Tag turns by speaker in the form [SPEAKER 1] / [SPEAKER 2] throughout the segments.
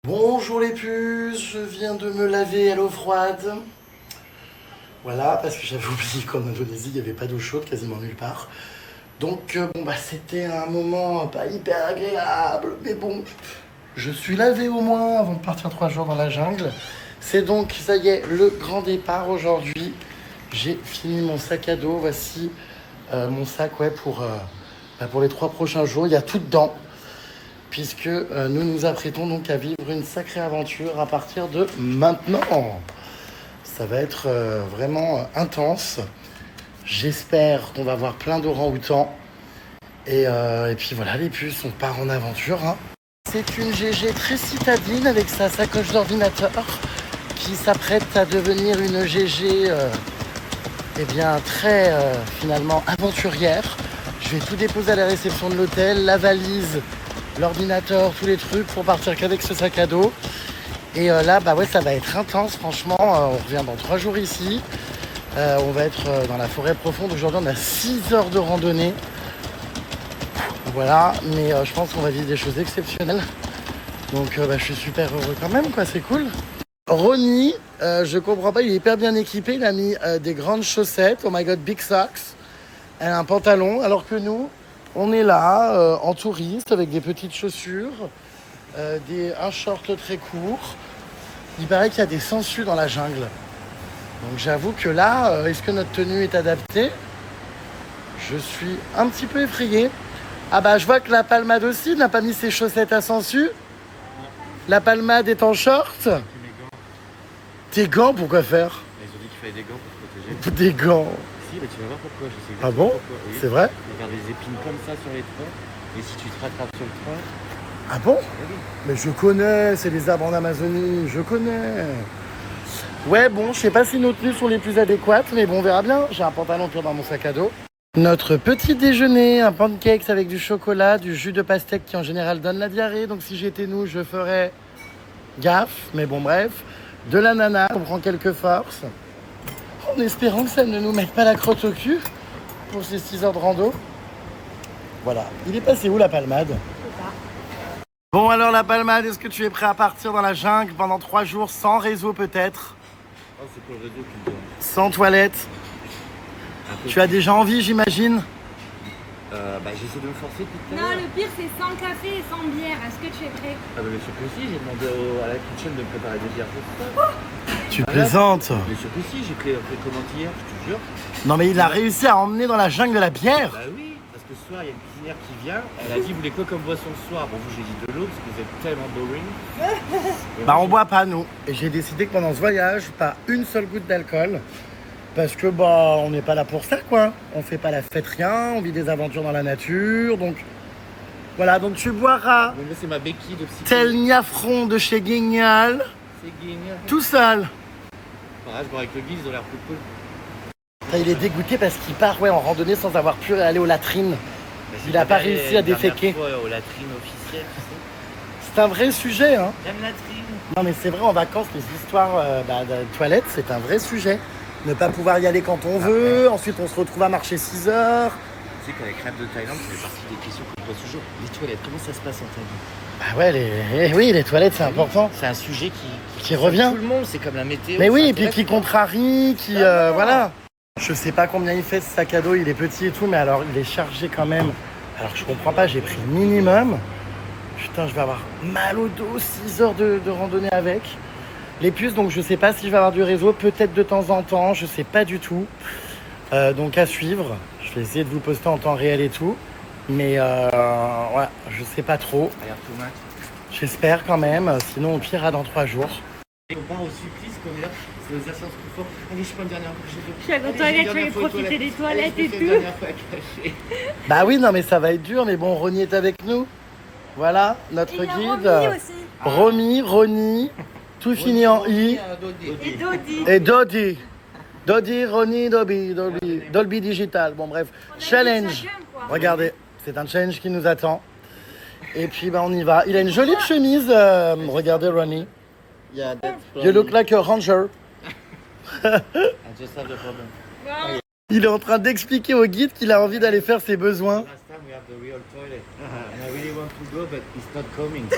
[SPEAKER 1] Bonjour les puces, je viens de me laver à l'eau froide. Voilà, parce que j'avais oublié qu'en Indonésie, il n'y avait pas d'eau chaude quasiment nulle part. Donc, c'était un moment pas hyper agréable, mais bon, je suis lavé au moins avant de partir 3 jours dans la jungle. C'est donc, ça y est, le grand départ aujourd'hui. J'ai fini mon sac à dos, voici mon sac pour les 3 prochains jours. Il y a tout dedans, puisque nous nous apprêtons donc à vivre une sacrée aventure à partir de maintenant. Ça va être vraiment intense. J'espère qu'on va voir plein d'orang-outans. Et puis voilà, les puces, on part en aventure. Hein. C'est une GG très citadine avec sa sacoche d'ordinateur qui s'apprête à devenir une GG très finalement aventurière. Je vais tout déposer à la réception de l'hôtel, la valise, l'ordinateur, tous les trucs pour partir qu'avec ce sac à dos. Et là, ça va être intense, franchement. On revient dans 3 jours ici. On va être dans la forêt profonde. Aujourd'hui, on a 6 heures de randonnée. Voilà, mais je pense qu'on va vivre des choses exceptionnelles. Donc, je suis super heureux quand même, quoi. C'est cool. Ronnie, je comprends pas, il est hyper bien équipé. Il a mis des grandes chaussettes. Oh my god, big socks. Elle a un pantalon, alors que nous, on est là, en touriste, avec des petites chaussures, un short très court. Il paraît qu'il y a des sangsues dans la jungle. Donc j'avoue que là, est-ce que notre tenue est adaptée? Je suis un petit peu effrayé. Ah bah je vois que la palmade aussi n'a pas mis ses chaussettes à sangsues. La palmade est en short. Tes gants, pourquoi faire?
[SPEAKER 2] Ils ont dit qu'il fallait des gants pour protéger.
[SPEAKER 1] Des gants.
[SPEAKER 2] Si, mais tu vas voir pourquoi. Je sais
[SPEAKER 1] Ah bon?
[SPEAKER 2] pourquoi. Oui.
[SPEAKER 1] C'est vrai?
[SPEAKER 2] Regarde des épines comme ça sur les troncs. Et si tu te rattrapes sur le tronc,
[SPEAKER 1] Ah bon?
[SPEAKER 2] oui.
[SPEAKER 1] Mais je connais, c'est les arbres en Amazonie, je connais. Ouais, bon, je sais pas si nos tenues sont les plus adéquates, mais bon, on verra bien. J'ai un pantalon pur dans mon sac à dos. Notre petit déjeuner, un pancakes avec du chocolat, du jus de pastèque qui en général donne la diarrhée. Donc si j'étais nous, je ferais gaffe, mais bon, bref. De l'ananas, on prend quelques forces. En espérant que ça ne nous mette pas la crotte au cul pour ces 6 heures de rando. Voilà. Il est passé où la palmade? Bon alors la palmade, est-ce que tu es prêt à partir dans la jungle pendant 3 jours sans réseau peut-être?
[SPEAKER 2] Oh, c'est pour le réseau qui me donne.
[SPEAKER 1] Sans toilette? Tu as déjà envie, j'imagine?
[SPEAKER 2] J'essaie de me forcer depuis tout à
[SPEAKER 3] Non,
[SPEAKER 2] l'heure.
[SPEAKER 3] le pire c'est sans café et sans bière. Est-ce que tu es prêt?
[SPEAKER 2] Ah bah bien sûr que si, j'ai demandé à la kitchen de me préparer des bières pour ça.
[SPEAKER 1] Tu plaisantes?
[SPEAKER 2] Bien sûr que si, j'ai fait commande hier, je te jure.
[SPEAKER 1] Non mais il a réussi à emmener dans la jungle de la bière?
[SPEAKER 2] Bah oui, parce que ce soir, il y a une cuisinière qui vient. Elle a dit, vous voulez quoi comme boisson ce soir? Bon, vous, j'ai dit de l'eau, parce que vous êtes tellement boring. Et
[SPEAKER 1] Bah
[SPEAKER 2] moi,
[SPEAKER 1] on boit pas nous. Et j'ai décidé que pendant ce voyage, pas une seule goutte d'alcool. Parce que on n'est pas là pour ça quoi. On fait pas la fête rien, on vit des aventures dans la nature. Donc voilà, donc tu boiras
[SPEAKER 2] Mais moi, c'est ma béquille de psycho.
[SPEAKER 1] tel Niafron de chez Guignal,
[SPEAKER 2] C'est génial.
[SPEAKER 1] tout seul.
[SPEAKER 2] Voilà, je bois avec le guide, ils ont l'air plus cool.
[SPEAKER 1] Il est dégoûté parce qu'il part en randonnée sans avoir pu aller aux latrines. Il a pas réussi à déféquer.
[SPEAKER 2] Aux latrines officielles, tu sais.
[SPEAKER 1] C'est un vrai sujet, hein.
[SPEAKER 2] J'aime latrine.
[SPEAKER 1] Non mais c'est vrai, en vacances, les histoires de toilettes, c'est un vrai sujet. Ne pas pouvoir y aller quand on veut, ensuite on se retrouve à marcher 6 heures.
[SPEAKER 2] Tu sais qu'avec Rêve de Thaïlande, ça fait partie des questions qu'on pose toujours. Les toilettes, comment ça se passe en Thaïlande?
[SPEAKER 1] Bah ouais, oui, les toilettes, c'est important.
[SPEAKER 2] C'est un sujet
[SPEAKER 1] Qui revient.
[SPEAKER 2] Tout le monde, c'est comme la météo.
[SPEAKER 1] Mais oui,
[SPEAKER 2] ça
[SPEAKER 1] et puis
[SPEAKER 2] intéresse.
[SPEAKER 1] qui contrarie, qui... voilà. Je sais pas combien il fait ce sac à dos, il est petit et tout, mais alors il est chargé quand même. Alors je comprends pas, j'ai pris le minimum. Putain, je vais avoir mal au dos, 6 heures de randonnée avec. Les puces, donc je sais pas si je vais avoir du réseau, peut-être de temps en temps, je sais pas du tout. Donc à suivre, je vais essayer de vous poster en temps réel et tout. Mais ouais, je sais pas trop.
[SPEAKER 2] Regarde tout le match.
[SPEAKER 1] J'espère quand même, sinon on pire dans 3 jours.
[SPEAKER 2] On part au supplice, qu'on est là, c'est les assurances plus fortes. Allez, je prends une dernière fois que
[SPEAKER 3] Je suis à aux toilettes, je vais profiter des toilettes et tout.
[SPEAKER 1] Bah oui, non mais ça va être dur, mais bon, Ronnie est avec nous. Voilà, notre
[SPEAKER 3] Il y a
[SPEAKER 1] guide.
[SPEAKER 3] Romy aussi.
[SPEAKER 1] Ronnie, tout finit en I.
[SPEAKER 3] Et Dodi.
[SPEAKER 1] Et Dodi. Dodi, Ronnie, Dolby Digital. Bon bref, challenge.
[SPEAKER 3] Chacun, quoi.
[SPEAKER 1] Regardez, c'est un challenge qui nous attend. Et puis on y va. Il a une jolie chemise. Regardez Ronnie.
[SPEAKER 2] Yeah, that's
[SPEAKER 1] You look like a ranger.
[SPEAKER 2] I just have the problem.
[SPEAKER 3] Bon.
[SPEAKER 1] Il est en train d'expliquer au guide qu'il a envie d'aller faire ses besoins.
[SPEAKER 2] Last time we have the real toilet. And I really want to go, but it's not coming.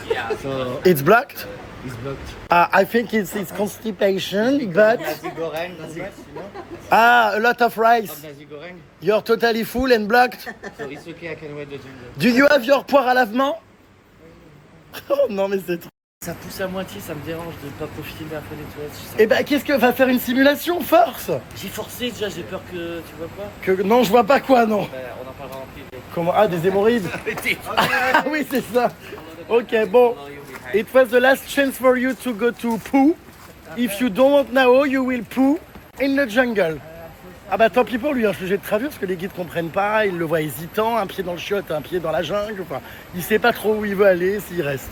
[SPEAKER 2] Yeah. So
[SPEAKER 1] It's blocked?
[SPEAKER 2] it's blocked.
[SPEAKER 1] I think it's constipation, but...
[SPEAKER 2] Nasi goreng, you know?
[SPEAKER 1] A lot of rice.
[SPEAKER 2] Of nasi goreng.
[SPEAKER 1] You're totally full and blocked.
[SPEAKER 2] So it's okay, I can wait the jungle.
[SPEAKER 1] Do you have your poire à lavement? Oh non, mais c'est trop...
[SPEAKER 2] Ça pousse à moitié, ça me dérange de pas profiter d'un peu des toilettes.
[SPEAKER 1] Eh ben, qu'est-ce que... Va faire une simulation, force.
[SPEAKER 2] J'ai forcé déjà, j'ai peur que... Tu vois quoi?
[SPEAKER 1] Que... Non, je vois pas quoi, non.
[SPEAKER 2] On en parlera en privé.
[SPEAKER 1] Comment... Ah, des hémorroïdes. Ah oui, c'est ça. Ok, bon. It was the last chance for you to go to poo. If you don't want now, you will poo in the jungle. Ah bah tant pis pour lui, hein, je suis obligé de traduire parce que les guides comprennent pas, ils le voient hésitant, un pied dans le chiotte, un pied dans la jungle, enfin, il sait pas trop où il veut aller, s'il reste.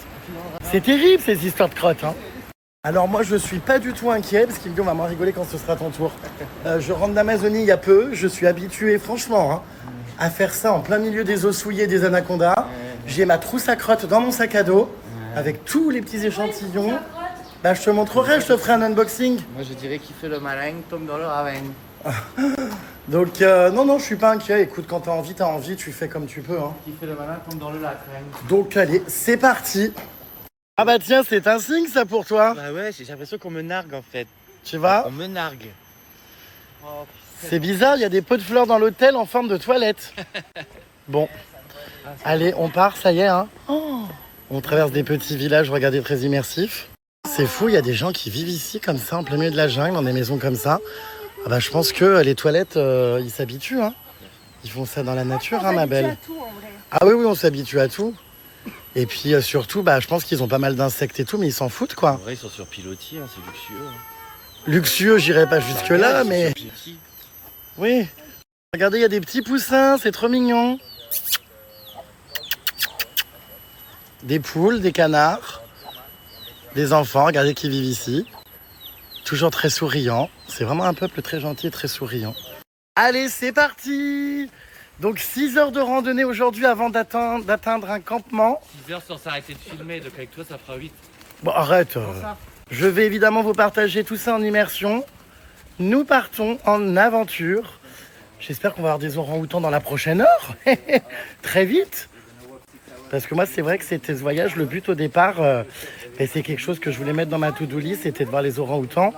[SPEAKER 1] C'est terrible ces histoires de crottes, hein. Alors moi je suis pas du tout inquiet parce qu'il me dit on va moins rigoler quand ce sera ton tour. Je rentre d'Amazonie il y a peu, je suis habitué franchement hein, à faire ça en plein milieu des os souillés des anacondas. J'ai ma trousse à crottes dans mon sac à dos avec tous les petits échantillons. Bah je te montrerai, je te ferai un unboxing.
[SPEAKER 2] Moi je dirais qu'il fait le malin, tombe dans le ravin.
[SPEAKER 1] Donc non, je suis pas inquiet. Écoute, quand t'as envie, tu fais comme tu peux. Hein.
[SPEAKER 2] Qui fait le malin, tombe dans le lac.
[SPEAKER 1] Donc allez, c'est parti. Ah bah tiens, c'est un signe ça pour toi.
[SPEAKER 2] Bah ouais, j'ai l'impression qu'on me nargue en fait.
[SPEAKER 1] Tu vois?
[SPEAKER 2] On me nargue. Oh,
[SPEAKER 1] c'est bizarre, il y a des pots de fleurs dans l'hôtel en forme de toilette. Bon, allez, on part, ça y est. Hein. Oh. On traverse des petits villages, regardez, très immersifs. C'est fou, il y a des gens qui vivent ici comme ça, en plein milieu de la jungle, dans des maisons comme ça. Ah bah, je pense que les toilettes, ils s'habituent. Hein. Ils font ça dans la nature, hein, ma belle.
[SPEAKER 3] Tout, en vrai.
[SPEAKER 1] Ah oui, on s'habitue à tout. Et puis surtout, bah, je pense qu'ils ont pas mal d'insectes et tout, mais ils s'en foutent, quoi.
[SPEAKER 2] En vrai, ils sont sur pilotis, hein, c'est luxueux. Hein.
[SPEAKER 1] Luxueux, j'irai pas jusque-là, mais... Oui. Regardez, il y a des petits poussins, c'est trop mignon. Des poules, des canards, des enfants, regardez qui vivent ici. Toujours très souriant. C'est vraiment un peuple très gentil et très souriant. Allez, c'est parti! Donc 6 heures de randonnée aujourd'hui avant d'atteindre un campement.
[SPEAKER 2] 6 heures sans s'arrêter de filmer, donc avec toi ça fera 8.
[SPEAKER 1] Bon, arrête. Je vais évidemment vous partager tout ça en immersion. Nous partons en aventure. J'espère qu'on va avoir des orang-outans dans la prochaine heure. Très vite. Parce que moi, c'est vrai que c'était ce voyage. Le but au départ, et c'est quelque chose que je voulais mettre dans ma to-do list, c'était de voir les orang-outans.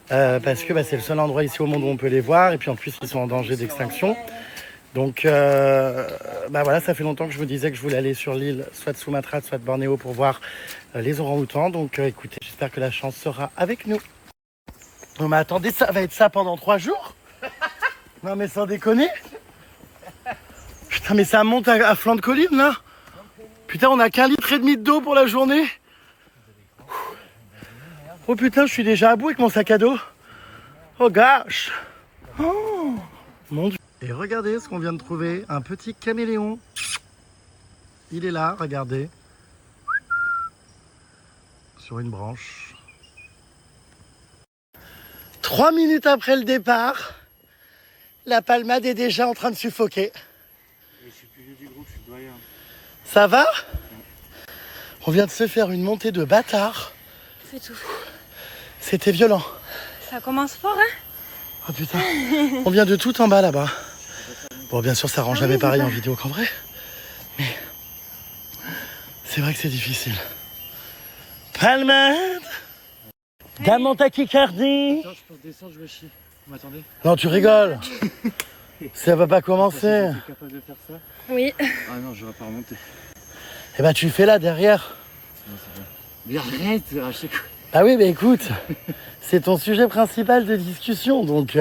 [SPEAKER 1] Parce que c'est le seul endroit ici au monde où on peut les voir. Et puis en plus, ils sont en danger d'extinction. Donc voilà, ça fait longtemps que je vous disais que je voulais aller sur l'île, soit de Sumatra, soit de Bornéo pour voir les orang-outans. Donc écoutez, j'espère que la chance sera avec nous. Non mais attendez, ça va être ça pendant 3 jours? Non mais sans déconner. Putain mais ça monte à flanc de colline là. Putain on a qu'1,5 litre d'eau pour la journée. Oh putain je suis déjà à bout avec mon sac à dos. Oh gosh. Oh mon dieu. Et regardez ce qu'on vient de trouver, un petit caméléon. Il est là, regardez. Sur une branche. 3 minutes après le départ, la palmade est déjà en train de suffoquer.
[SPEAKER 2] Je suis plus vieux du groupe, je suis doyen.
[SPEAKER 1] Ça va? On vient de se faire une montée de bâtard.
[SPEAKER 3] Fais tout.
[SPEAKER 1] C'était violent.
[SPEAKER 3] Ça commence fort, hein?
[SPEAKER 1] Oh putain, on vient de tout en bas là-bas. Bon, bien sûr, ça rend jamais pareil en vidéo qu'en vrai. Mais c'est vrai que c'est difficile. Palmade! Dame en tachycardie!
[SPEAKER 2] Attends, je peux descendre, je me chie. Vous m'attendez?
[SPEAKER 1] Non, tu rigoles. Ça va pas commencer.
[SPEAKER 2] Tu es capable de faire ça?
[SPEAKER 3] Oui.
[SPEAKER 2] Ah non, je vais pas remonter.
[SPEAKER 1] Eh ben, tu fais là, derrière.
[SPEAKER 2] Non, c'est bon. Mais arrête, à chaque fois.
[SPEAKER 1] Ah oui, mais écoute, c'est ton sujet principal de discussion, donc...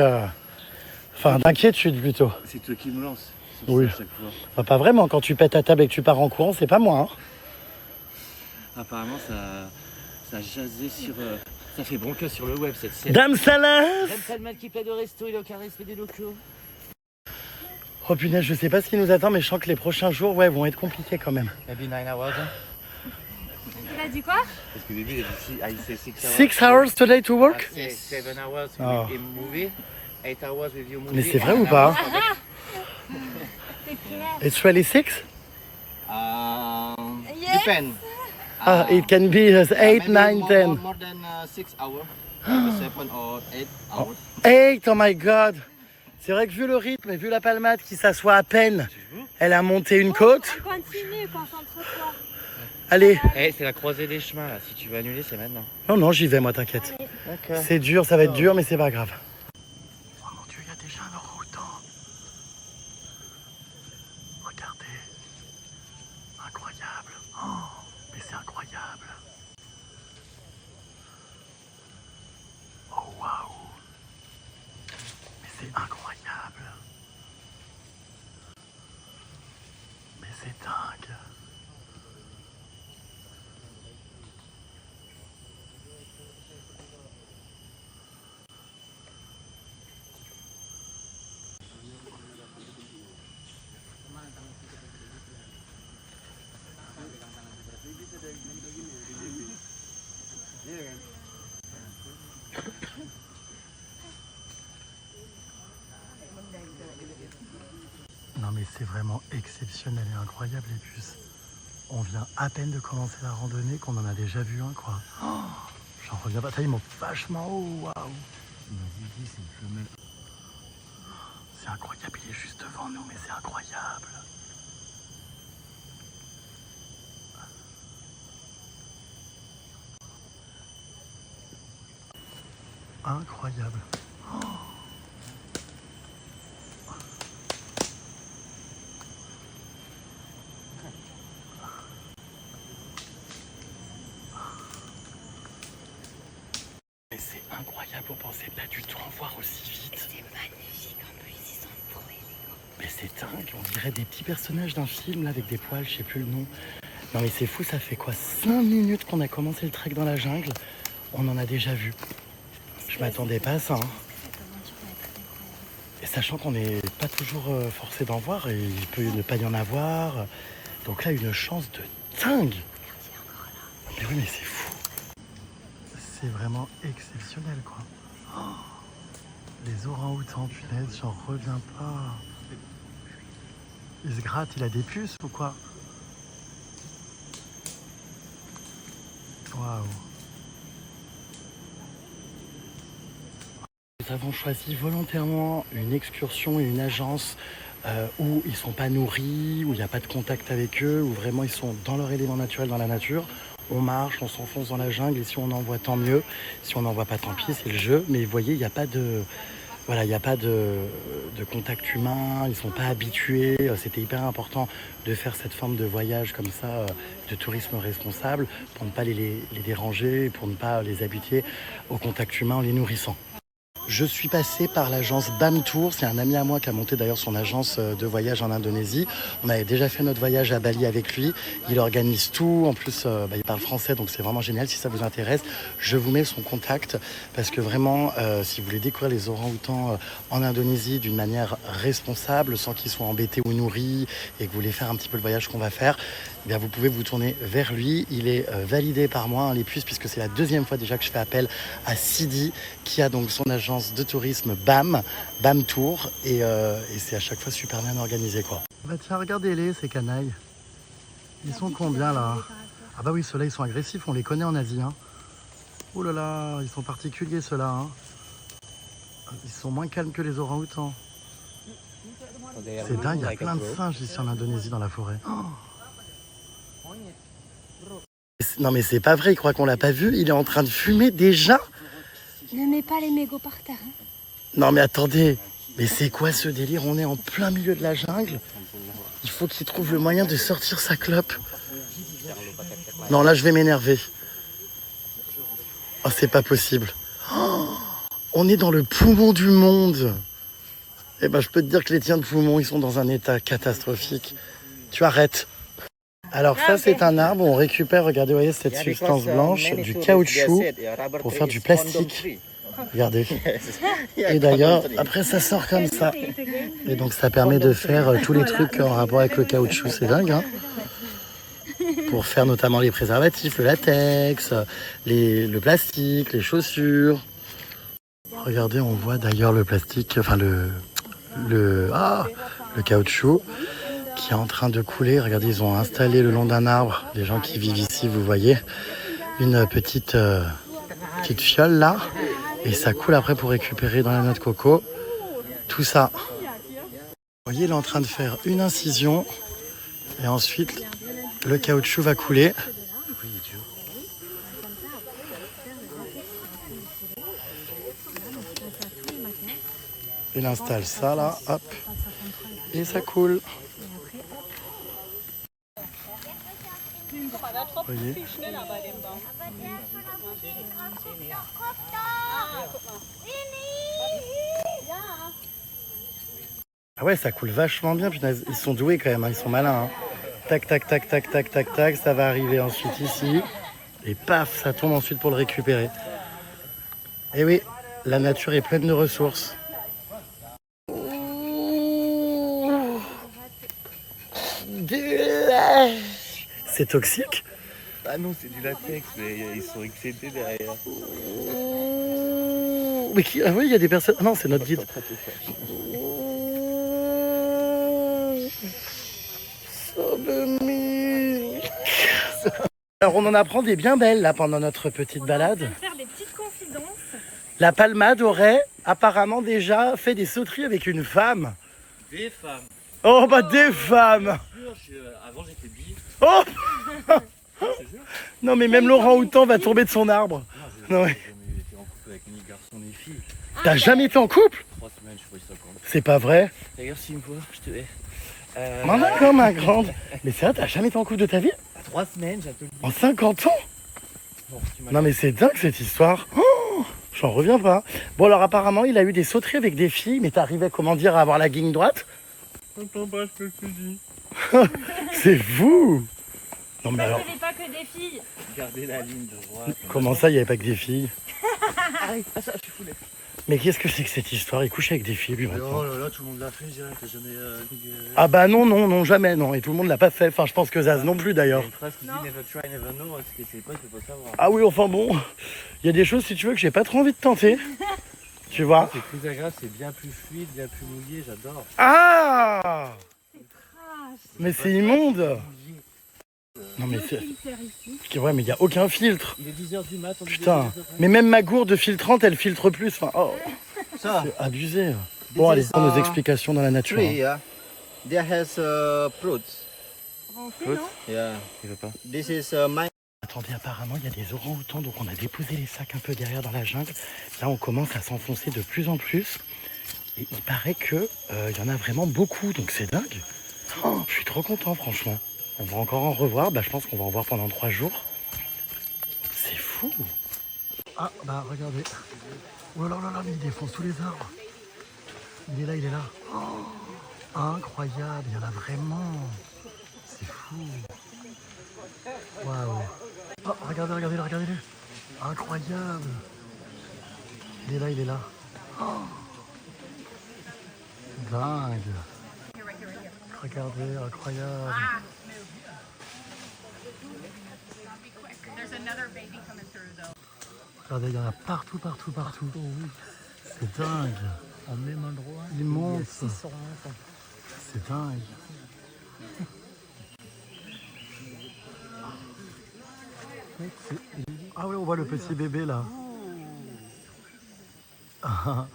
[SPEAKER 1] Enfin, d'inquiétude plutôt.
[SPEAKER 2] C'est toi qui me lance.
[SPEAKER 1] Oui.
[SPEAKER 2] À chaque fois.
[SPEAKER 1] Enfin, pas vraiment, quand tu pètes à table et que tu pars en courant, c'est pas moi. Hein.
[SPEAKER 2] Apparemment, ça a jasé sur... ça fait bronca sur le web, cette scène.
[SPEAKER 1] Dame Salas!
[SPEAKER 2] J'aime pas le mal qui plaît de resto, il a aucun respect des locaux.
[SPEAKER 1] Oh punaise, je sais pas ce qui nous attend, mais je sens que les prochains jours, vont être compliqués quand même.
[SPEAKER 2] Maybe 9 hours. Hein?
[SPEAKER 3] Il a dit quoi?
[SPEAKER 2] Parce qu'au début, il a dit 6 hours.
[SPEAKER 1] 6 hours today to work?
[SPEAKER 2] 7 hours
[SPEAKER 1] Oh.
[SPEAKER 2] with movie, 8 hours with your movie.
[SPEAKER 1] Mais c'est vrai ou pas? It's really 6?
[SPEAKER 3] Yes.
[SPEAKER 2] Depend.
[SPEAKER 1] It can be 8, 9, 10.
[SPEAKER 4] More than 6 hours, 7 or 8 hours.
[SPEAKER 1] 8, oh my god! C'est vrai que vu le rythme et vu la palmade qui s'assoit à peine, elle a monté une côte.
[SPEAKER 3] On continue, concentre-toi.
[SPEAKER 1] Allez.
[SPEAKER 2] Eh, c'est la croisée des chemins là. Si tu veux annuler, c'est maintenant.
[SPEAKER 1] Non, j'y vais moi, t'inquiète.
[SPEAKER 2] D'accord.
[SPEAKER 1] C'est dur, ça va être dur, mais c'est pas grave. Oh mon Dieu, il y a déjà un orang-outan. Regardez. Incroyable. Oh, mais c'est incroyable. Oh waouh. Mais c'est incroyable. Mais c'est dingue. Non mais c'est vraiment exceptionnel et incroyable les puces. On vient à peine de commencer la randonnée qu'on en a déjà vu un quoi. Oh, j'en reviens pas, ça ils montent vachement haut, waouh. C'est incroyable, il est juste devant nous mais c'est incroyable. Incroyable. Oh. Mais c'est incroyable, on pensait pas du tout en voir aussi vite.
[SPEAKER 3] C'est magnifique en plus, ils sont trop élégants.
[SPEAKER 1] Mais c'est dingue, on dirait des petits personnages d'un film là, avec des poils, je sais plus le nom. Non mais c'est fou, ça fait quoi 5 minutes qu'on a commencé le trek dans la jungle, on en a déjà vu. Je m'attendais pas à ça. Hein. Et sachant qu'on n'est pas toujours forcé d'en voir, et il peut ne pas y en avoir. Donc là, une chance de dingue. Mais oui, mais c'est fou. C'est vraiment exceptionnel, quoi. Oh, les orang-outans, punaise, j'en reviens pas. Il se gratte, il a des puces ou quoi? Waouh. Nous avons choisi volontairement une excursion et une agence où ils ne sont pas nourris, où il n'y a pas de contact avec eux, où vraiment ils sont dans leur élément naturel, dans la nature. On marche, on s'enfonce dans la jungle et si on en voit tant mieux. Si on n'en voit pas tant pis, c'est le jeu. Mais vous voyez, il n'y a pas de... Voilà, il n'y a pas de contact humain, ils ne sont pas habitués. C'était hyper important de faire cette forme de voyage comme ça, de tourisme responsable, pour ne pas les déranger, pour ne pas les habituer au contact humain en les nourrissant. Je suis passé par l'agence BAM Tour. C'est un ami à moi qui a monté d'ailleurs son agence de voyage en Indonésie. On avait déjà fait notre voyage à Bali avec lui. Il organise tout. En plus, il parle français, donc c'est vraiment génial. Si ça vous intéresse, je vous mets son contact. Parce que vraiment, si vous voulez découvrir les orang-outans en Indonésie d'une manière responsable, sans qu'ils soient embêtés ou nourris, et que vous voulez faire un petit peu le voyage qu'on va faire, eh bien, vous pouvez vous tourner vers lui. Il est validé par moi, les puces, puisque c'est la deuxième fois déjà que je fais appel à Sidi, qui a donc son agence de tourisme BAM Tour, et c'est à chaque fois super bien organisé, quoi. Bah tiens, regardez-les, ces canailles. Ils sont combien là? Ah bah oui, ceux-là, ils sont agressifs, on les connaît en Asie. Hein. Oh là là, ils sont particuliers ceux-là. Hein. Ils sont moins calmes que les orang-outans. C'est dingue, il y a plein de singes ici en Indonésie dans la forêt. Oh. Non mais c'est pas vrai, il croit qu'on l'a pas vu, il est en train de fumer déjà.
[SPEAKER 3] Ne mets pas les mégots par terre. Hein.
[SPEAKER 1] Non mais attendez, mais c'est quoi ce délire? On est en plein milieu de la jungle. Il faut qu'il trouve le moyen de sortir sa clope. Non là je vais m'énerver. Oh c'est pas possible. Oh, on est dans le poumon du monde. Eh ben je peux te dire que les tiens de poumon ils sont dans un état catastrophique. Tu arrêtes. Alors ça c'est un arbre, on récupère, regardez, vous voyez cette substance blanche, du caoutchouc pour faire du plastique. Regardez. Et d'ailleurs, après ça sort comme ça. Et donc ça permet de faire tous les trucs en rapport avec le caoutchouc, c'est dingue. Hein, pour faire notamment les préservatifs, le latex, le plastique, les chaussures. Regardez, on voit d'ailleurs le plastique, enfin le caoutchouc qui est en train de couler. Regardez, ils ont installé le long d'un arbre, les gens qui vivent ici, vous voyez, une petite fiole là. Et ça coule après pour récupérer dans la noix de coco. tout ça. Vous voyez, il est en train de faire une incision et ensuite le caoutchouc va couler. Il installe ça là, hop, et ça coule. Vous voyez. Ah ouais, ça coule vachement bien, punaise. Ils sont doués quand même, hein. Ils sont malins. Hein. Tac, tac, tac, tac, tac, tac, tac, ça va arriver ensuite ici. Et paf, ça tombe ensuite pour le récupérer. Et oui, la nature est pleine de ressources. C'est toxique?
[SPEAKER 2] Ah non, c'est du latex, mais ils sont excédés derrière.
[SPEAKER 1] Mais ah oui, il y a des personnes... Ah non, c'est notre guide. Alors on en apprend des bien belles là pendant notre petite balade.
[SPEAKER 3] On va faire des petites confidences.
[SPEAKER 1] La Palmade aurait apparemment déjà fait des sauteries avec une femme.
[SPEAKER 2] Des femmes.
[SPEAKER 1] Oh bah des femmes.
[SPEAKER 2] Avant j'étais bi.
[SPEAKER 1] Oh non mais même Laurent Houtan va tomber de son arbre. Non,
[SPEAKER 2] J'ai jamais été en couple avec ni garçon ni fille.
[SPEAKER 1] T'as jamais été en couple?
[SPEAKER 2] 3 semaines, je suis 50.
[SPEAKER 1] C'est pas vrai.
[SPEAKER 2] D'ailleurs, si une fois, je te hais.
[SPEAKER 1] Non d'accord ma grande. Mais c'est vrai, t'as jamais été en couple de ta vie?
[SPEAKER 2] 3 semaines, j'ai un peu le
[SPEAKER 1] En 50 ans? Non mais c'est dingue cette histoire. Oh, j'en reviens pas. Bon alors apparemment il a eu des sauteries avec des filles, mais t'arrivais comment dire à avoir la ligne droite? C'est fou. Non mais alors,
[SPEAKER 3] Il n'y avait pas que des filles.
[SPEAKER 2] Gardez la ligne droite.
[SPEAKER 1] comment ça il n'y avait pas que des filles?
[SPEAKER 2] Arrête, ah ça, je suis foulé.
[SPEAKER 1] Mais qu'est-ce que c'est que cette histoire? Il couche avec des filles lui maintenant.
[SPEAKER 2] Oh là là, tout le monde l'a fait, je dirais. T'as jamais.
[SPEAKER 1] Ah bah non, non, non, jamais, non. Et tout le monde l'a pas fait. Enfin je pense que Zaz non plus
[SPEAKER 2] Il y a
[SPEAKER 1] d'ailleurs.
[SPEAKER 2] une phrase qui dit never try, never know. Ce que c'est pas, tu peux pas savoir.
[SPEAKER 1] Ah oui enfin bon, il y a des choses si tu veux que j'ai pas trop envie de tenter. Tu vois?
[SPEAKER 2] C'est plus agréable, c'est bien plus fluide, bien plus mouillé, j'adore.
[SPEAKER 1] Ah
[SPEAKER 3] Trash.
[SPEAKER 1] mais c'est immonde. Non mais c'est... Ouais mais il n'y a aucun filtre.
[SPEAKER 2] Il est 10h du mat, on dit
[SPEAKER 1] Putain, mais même ma gourde filtrante elle filtre plus. Enfin, oh,
[SPEAKER 4] So,
[SPEAKER 1] c'est abusé. Bon allez, pour nos explications dans la nature.
[SPEAKER 4] tree
[SPEAKER 1] Hein.
[SPEAKER 4] here, there has fruits.
[SPEAKER 3] Français, non?
[SPEAKER 4] Yeah,
[SPEAKER 2] Il veut pas.
[SPEAKER 4] this is my.
[SPEAKER 1] Attendez, apparemment il y a des orang-outans, donc on a déposé les sacs un peu derrière dans la jungle. Là on commence à s'enfoncer de plus en plus. Et il paraît que y en a vraiment beaucoup, donc c'est dingue. Oh, je suis trop content franchement. On va encore en revoir, bah, je pense qu'on va en voir pendant 3 jours. C'est fou. Ah bah regardez. Oh là là là, mais il défonce tous les arbres. Il est là, il est là. Oh, incroyable, il y en a vraiment. C'est fou. Waouh. Oh, regardez, regardez-le, regardez-le. Incroyable. Il est là, il est là. Oh. Dingue. Regardez, incroyable. Regardez, il y en a partout, partout, partout. C'est dingue.
[SPEAKER 2] Au même endroit.
[SPEAKER 1] Immense. C'est dingue. Ah oui, on voit le petit bébé là. Ah.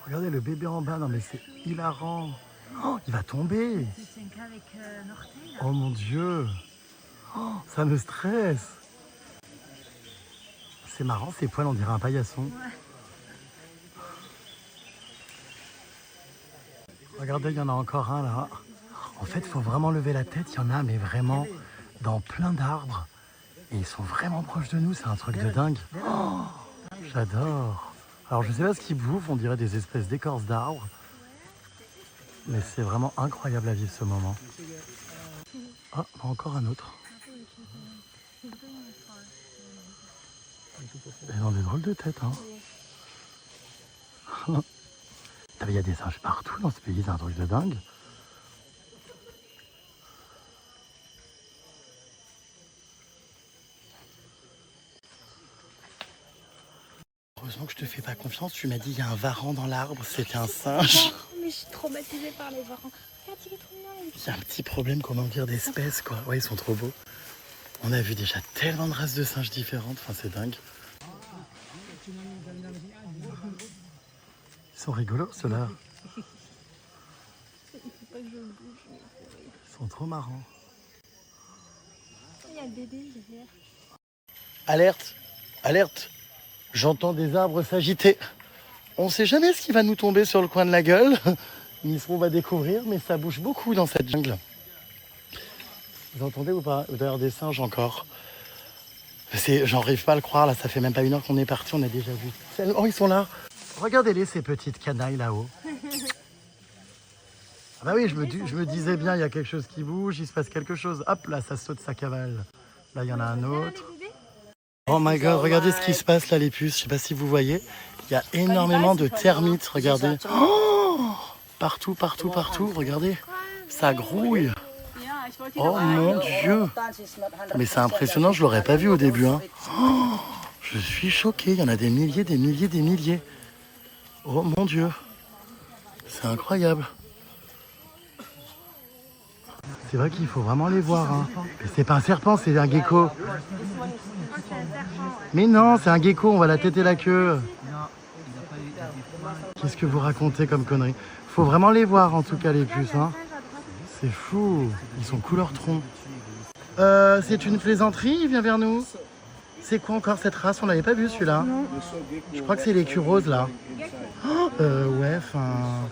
[SPEAKER 1] Regardez le bébé en bas, non mais c'est hilarant. Oh, il va tomber. Oh mon Dieu. Oh, ça me stresse. C'est marrant, ses poils, on dirait un paillasson. Regardez, il y en a encore un là. En fait, il faut vraiment lever la tête. Il y en a, mais vraiment dans plein d'arbres. Et ils sont vraiment proches de nous. C'est un truc de dingue. Oh, j'adore. Alors, je sais pas ce qu'ils bouffent. On dirait des espèces d'écorces d'arbres. Mais c'est vraiment incroyable à vivre ce moment. Ah, encore un autre. Ils ont des drôles de têtes, hein. Il y a des singes partout dans ce pays, c'est un truc de dingue. Heureusement que je te fais pas confiance, tu m'as dit il y a un varan dans l'arbre, c'était un singe.
[SPEAKER 3] Mais je suis traumatisée par les varans. Regarde, il est trop mignon.
[SPEAKER 1] Il y a un petit problème qu'on manque d'espèces, quoi. Ouais, ils sont trop beaux. On a vu déjà tellement de races de singes différentes, enfin c'est dingue. Ils sont rigolos, ceux-là. Ils sont trop marrants.
[SPEAKER 3] Il y a le bébé derrière.
[SPEAKER 1] Alerte, alerte. J'entends des arbres s'agiter. On ne sait jamais ce qui va nous tomber sur le coin de la gueule. On va découvrir, mais ça bouge beaucoup dans cette jungle. Vous entendez ou pas? D'ailleurs des singes encore. J'en arrive pas à le croire, là, ça fait même pas 1 heure qu'on est parti, on a déjà vu. Oh, ils sont là. Regardez-les, ces petites canailles là-haut. Ah bah oui, je me disais bien, il y a quelque chose qui bouge, il se passe quelque chose. Hop, là, ça saute, ça cavale. Là, il y en a un autre. Oh my god, regardez ce qui se passe là, les puces. Je sais pas si vous voyez. Il y a énormément de termites, regardez. Oh, partout, partout, partout, regardez. Ça grouille. Oh mon Dieu. Mais c'est impressionnant, je l'aurais pas vu au début. Hein. Oh, je suis choqué, il y en a des milliers, des milliers, des milliers. Oh mon Dieu. C'est incroyable. C'est vrai qu'il faut vraiment les voir. Hein. C'est pas un serpent, c'est un gecko. Mais non, c'est un gecko, on va la tête et la queue. Qu'est-ce que vous racontez comme conneries? Faut vraiment les voir en tout cas les puces. Hein. C'est fou, ils sont couleur tronc. C'est une plaisanterie, il vient vers nous. C'est quoi encore cette race? On l'avait pas vu celui-là. Je crois que c'est les roses là. Oh, ouais, enfin...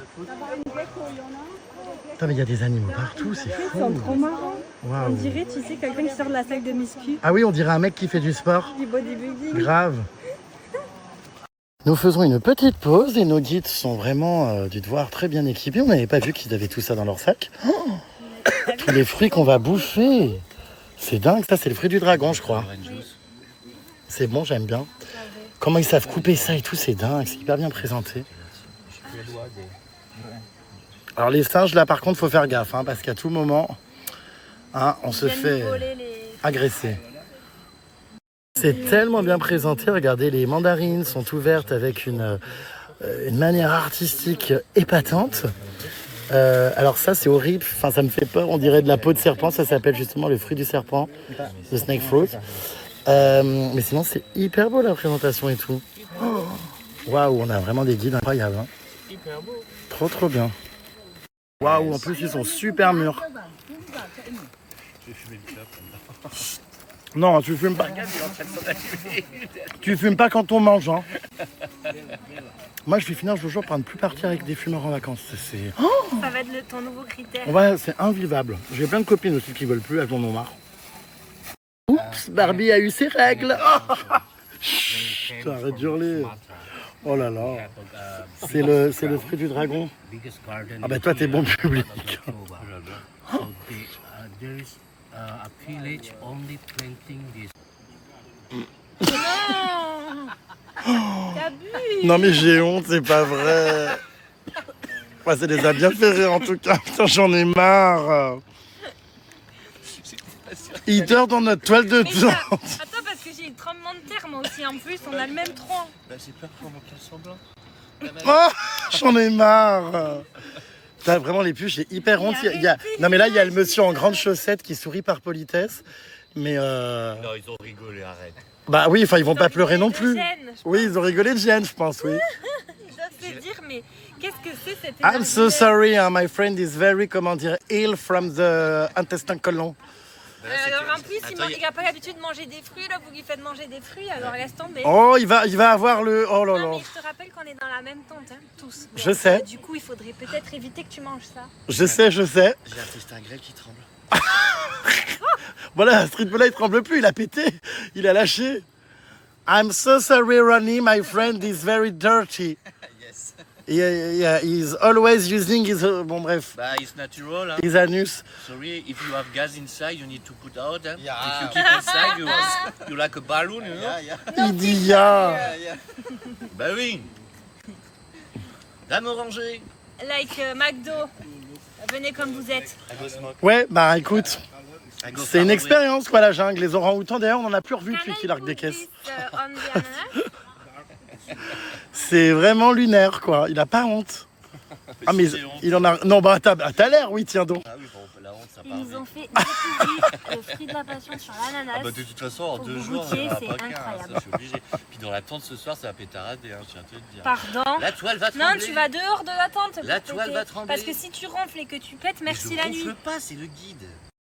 [SPEAKER 1] Putain, mais il y a des animaux partout, c'est fou.
[SPEAKER 3] Ils sont trop marrants.
[SPEAKER 1] Wow.
[SPEAKER 3] On dirait, tu sais, quelqu'un qui sort de la salle de muscu.
[SPEAKER 1] Ah oui, on dirait un mec qui fait du sport.
[SPEAKER 3] Du bodybuilding.
[SPEAKER 1] Grave. Nous faisons une petite pause et nos guides sont vraiment du devoir très bien équipés. On n'avait pas vu qu'ils avaient tout ça dans leur sac. Oh, tous les fruits qu'on va bouffer. C'est dingue, ça c'est le fruit du dragon, je crois. C'est bon, j'aime bien. Comment ils savent couper ça et tout, c'est dingue, c'est hyper bien présenté. Alors les singes, là par contre, faut faire gaffe, hein, parce qu'à tout moment, hein, on se fait agresser. C'est tellement bien présenté, regardez, les mandarines sont ouvertes avec une manière artistique épatante. Alors ça c'est horrible, enfin ça me fait peur, on dirait de la peau de serpent, ça s'appelle justement le fruit du serpent, le snake fruit. Mais sinon c'est hyper beau la présentation et tout. Waouh, on a vraiment des guides incroyables. Hein. Trop trop bien. Waouh, en plus ils sont super mûrs. Non, tu fumes pas. Tu fumes pas quand on mange. Hein. Moi, je vais finir le jour par ne plus partir avec des fumeurs en vacances.
[SPEAKER 3] Ça va être ton nouveau critère.
[SPEAKER 1] Ouais, c'est invivable. J'ai plein de copines aussi qui veulent plus, elles en ont marre. Oups, Barbie a eu ses règles. Oh chut, arrête d'hurler. Oh là là. C'est le fruit du dragon. Ah bah toi, t'es bon public. Non mais j'ai honte, c'est pas vrai. Ouais, ça les a bien fait rire en tout cas. Putain, j'en ai marre. Il dort dans notre toile de tente.
[SPEAKER 3] Attends, parce que j'ai eu le tremblement de terre moi aussi en plus, on a le même tronc.
[SPEAKER 2] Bah c'est peur qu'on manque semblant.
[SPEAKER 1] Oh, j'en ai marre. T'as vraiment les puces, j'ai hyper honte. Non mais là, il y a le monsieur en grande chaussette qui sourit par politesse. Mais
[SPEAKER 2] Non, ils ont rigolé, arrête.
[SPEAKER 1] Bah oui, enfin ils vont pas pleurer non plus.
[SPEAKER 3] Gêne,
[SPEAKER 1] Oui, ils ont rigolé de gêne, je pense, oui.
[SPEAKER 3] ils doivent se dire, mais qu'est-ce que c'est cette
[SPEAKER 1] I'm so sorry, my friend is very, comment dire, ill from the intestin colon.
[SPEAKER 3] Alors en plus, il n'a pas l'habitude de manger des fruits, là vous lui faites manger des fruits, alors laisse tomber.
[SPEAKER 1] Oh, il va avoir le... Oh là
[SPEAKER 3] Non,
[SPEAKER 1] là.
[SPEAKER 3] mais je te rappelle quand qu'on est dans la même tente, hein, tous.
[SPEAKER 1] Je sais.
[SPEAKER 3] Du coup, il faudrait peut-être éviter que tu manges ça.
[SPEAKER 1] Je sais.
[SPEAKER 2] J'ai assisté à un grêle qui tremble.
[SPEAKER 1] Voilà, Street Bola, il tremble plus, il a pété, il a lâché. I'm so sorry, Ronnie, my friend is very dirty.
[SPEAKER 2] Yes.
[SPEAKER 1] Yeah, he's always using his... bon bref,
[SPEAKER 2] Bah, it's natural. Hein.
[SPEAKER 1] his anus.
[SPEAKER 2] Sorry, if you have gas inside, you need to put out. Hein.
[SPEAKER 4] Yeah.
[SPEAKER 2] If you keep inside, you like a balloon, you know.
[SPEAKER 1] Il dit ya.
[SPEAKER 2] Bah oui. Dame orangée.
[SPEAKER 3] Like McDo. Venez comme vous êtes.
[SPEAKER 2] I go smoke.
[SPEAKER 1] Ouais, bah écoute,
[SPEAKER 2] I go
[SPEAKER 1] c'est une
[SPEAKER 2] far away.
[SPEAKER 1] expérience quoi la jungle. Les orang-outans d'ailleurs, on en a plus revu depuis qu'il arque des caisses.
[SPEAKER 3] On the ananas.
[SPEAKER 1] C'est vraiment lunaire quoi, il a pas honte. Ah mais
[SPEAKER 2] C'est honte.
[SPEAKER 1] il en a... Non bah t'as l'air, oui tiens donc.
[SPEAKER 2] Ah oui, bon, la honte, ça
[SPEAKER 3] Ils
[SPEAKER 2] part
[SPEAKER 3] nous
[SPEAKER 2] vite.
[SPEAKER 3] ont fait découvrir le fruit de la passion sur l'ananas.
[SPEAKER 2] Ah bah de toute façon, en
[SPEAKER 3] Faut
[SPEAKER 2] 2
[SPEAKER 3] que vous
[SPEAKER 2] jours,
[SPEAKER 3] goûtiez,
[SPEAKER 2] il y en aura
[SPEAKER 3] c'est
[SPEAKER 2] pas qu'un,
[SPEAKER 3] incroyable.
[SPEAKER 2] ça, je suis obligé. Puis dans la tente ce soir, ça va pétarader, hein, je tiens à te le dire.
[SPEAKER 3] Pardon.
[SPEAKER 2] La toile va trembler.
[SPEAKER 3] Non, tu vas dehors de la tente.
[SPEAKER 2] La
[SPEAKER 3] pour
[SPEAKER 2] toile
[SPEAKER 3] péter.
[SPEAKER 2] va trembler.
[SPEAKER 3] Parce que si tu ronfles et que tu pètes,
[SPEAKER 2] Mais
[SPEAKER 3] merci
[SPEAKER 2] je
[SPEAKER 3] la
[SPEAKER 2] gonfle
[SPEAKER 3] nuit.
[SPEAKER 2] pas, c'est le guide.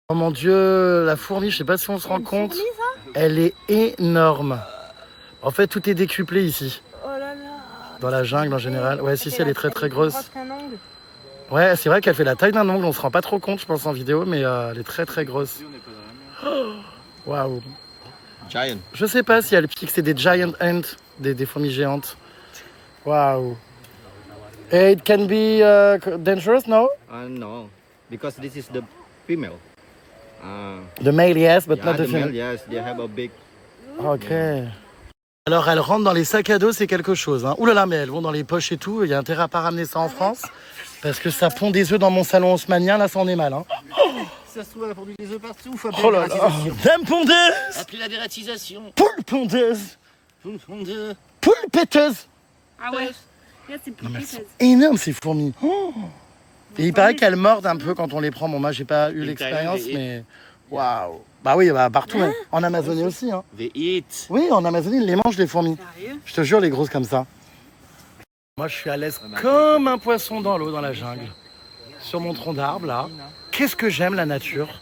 [SPEAKER 1] Oh mon dieu, la fourmi, je sais pas si on se rend compte, elle est énorme. En fait tout est décuplé ici,
[SPEAKER 3] Oh là là.
[SPEAKER 1] dans la jungle en général. Ouais si elle est très très grosse.
[SPEAKER 3] qu'un ongle.
[SPEAKER 1] Ouais, c'est vrai qu'elle fait la taille d'un ongle, on se rend pas trop compte, je pense, en vidéo, mais elle est très très grosse. Waouh.
[SPEAKER 4] Giant.
[SPEAKER 1] Je sais pas si elle pique, c'est des giant ants, des fourmis géantes. Waouh. Et it can be dangerous, no?
[SPEAKER 4] No, because this is the female.
[SPEAKER 1] The male, yes, but
[SPEAKER 4] Yeah,
[SPEAKER 1] not the
[SPEAKER 4] the male,
[SPEAKER 1] female.
[SPEAKER 4] yes, they have a big.
[SPEAKER 1] Ok. Alors, elles rentrent dans les sacs à dos, c'est quelque chose. Hein. Ouh là là, mais elles vont dans les poches et tout. Il y a intérêt à pas ramener ça en France. Parce que ça pond des œufs dans mon salon haussmannien, là, ça en est mal. Hein.
[SPEAKER 2] Ça se trouve, elle a pondu des œufs partout.
[SPEAKER 1] Oh là là. Dame pondeuse.
[SPEAKER 2] Appelez la dératisation.
[SPEAKER 1] Poule pondeuse.
[SPEAKER 2] Pondeuse.
[SPEAKER 1] Poule péteuse.
[SPEAKER 3] Ah ouais. Là, c'est plus
[SPEAKER 1] Non, mais elles
[SPEAKER 3] petit.
[SPEAKER 1] sont énormes, ces fourmis. Oh. Et il paraît qu'elles mordent un peu quand on les prend. Bon, moi, j'ai pas eu
[SPEAKER 2] Une
[SPEAKER 1] l'expérience,
[SPEAKER 2] taille,
[SPEAKER 1] mais... Waouh. Bah oui, bah, partout. Hein. En Amazonie aussi. Hein.
[SPEAKER 2] They eat.
[SPEAKER 1] Oui, en Amazonie, ils les mangent, les fourmis.
[SPEAKER 3] Sérieux?
[SPEAKER 1] Je te jure, les grosses comme ça. Moi, je suis à l'aise comme un poisson dans l'eau, dans la jungle. Sur mon tronc d'arbre, là. Qu'est-ce que j'aime, la nature.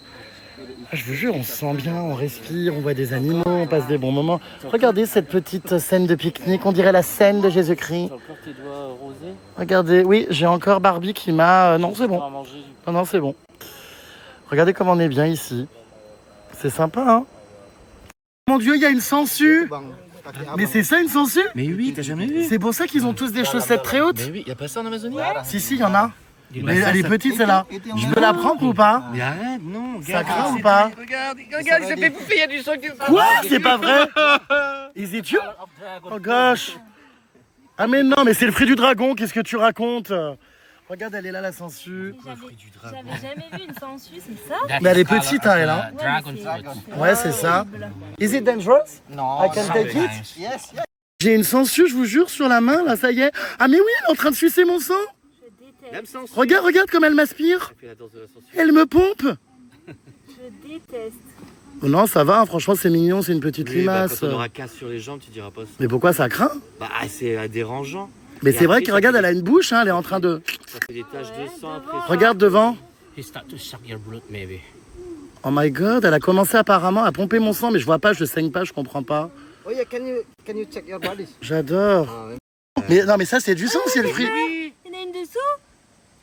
[SPEAKER 1] Ah, je vous jure, on se sent bien, on respire, on voit des animaux, on passe des bons moments. Regardez cette petite scène de pique-nique, on dirait la scène de Jésus-Christ.
[SPEAKER 2] T'as encore tes doigts rosés.
[SPEAKER 1] Regardez, oui, j'ai encore Barbie qui m'a... non, c'est bon.
[SPEAKER 2] À manger du
[SPEAKER 1] Non, non, c'est bon. Regardez comme on est bien ici. C'est sympa, hein. Mon Dieu, il y a une sangsue. Mais c'est ça, une sangsue?
[SPEAKER 2] Mais oui, t'as jamais vu?
[SPEAKER 1] C'est pour ça qu'ils ont tous des chaussettes très hautes?
[SPEAKER 2] Mais oui, y a pas ça en Amazonie?
[SPEAKER 1] Si, si, il y en a. Mais elle est petite, celle-là. Je peux la prendre ou pas?
[SPEAKER 2] Mais arrête, non,
[SPEAKER 1] Ça craint ou pas?
[SPEAKER 2] Regarde, il s'est fait bouffer, il y a du sang qui
[SPEAKER 1] Quoi? C'est pas vrai? Is it you? Oh gosh. Ah mais non, mais c'est le fruit du dragon, qu'est-ce que tu racontes? Regarde, elle est là, la sangsue.
[SPEAKER 3] J'avais jamais vu une sangsue, c'est ça?
[SPEAKER 1] Mais elle est petite, hein, elle, hein.
[SPEAKER 2] Dragon
[SPEAKER 1] Ouais, c'est ça. Is it dangerous?
[SPEAKER 4] No.
[SPEAKER 1] I can take it?
[SPEAKER 4] Yes, yes.
[SPEAKER 1] J'ai une sangsue, je vous jure, sur la main, là, ça y est. Ah mais oui, elle est en train de sucer mon sang.
[SPEAKER 3] Je déteste.
[SPEAKER 1] Regarde, regarde comme elle m'aspire.
[SPEAKER 2] fait la danse de la censure.
[SPEAKER 1] Elle me pompe.
[SPEAKER 3] Je déteste.
[SPEAKER 1] Oh non, ça va, hein, franchement, c'est mignon, c'est une petite
[SPEAKER 2] Oui, bah,
[SPEAKER 1] limace.
[SPEAKER 2] quand on aura casse sur les jambes, tu diras pas ça.
[SPEAKER 1] Mais pourquoi ça craint?
[SPEAKER 2] Bah, c'est dérangeant.
[SPEAKER 1] Mais
[SPEAKER 2] Et
[SPEAKER 1] c'est vrai
[SPEAKER 2] après,
[SPEAKER 1] que
[SPEAKER 2] ça
[SPEAKER 1] regarde,
[SPEAKER 2] fait
[SPEAKER 1] elle a une bouche, hein, elle est en train de...
[SPEAKER 2] Ça fait des taches de sang après.
[SPEAKER 1] Regarde devant.
[SPEAKER 2] He start to suck your blood, maybe.
[SPEAKER 1] Oh my god, elle a commencé apparemment à pomper mon sang, mais je vois pas, je saigne pas, je comprends pas.
[SPEAKER 4] Oh yeah, can you check your body?
[SPEAKER 1] J'adore. Mais non, mais ça c'est du sang, c'est le fruit.
[SPEAKER 3] Il y en a une dessous?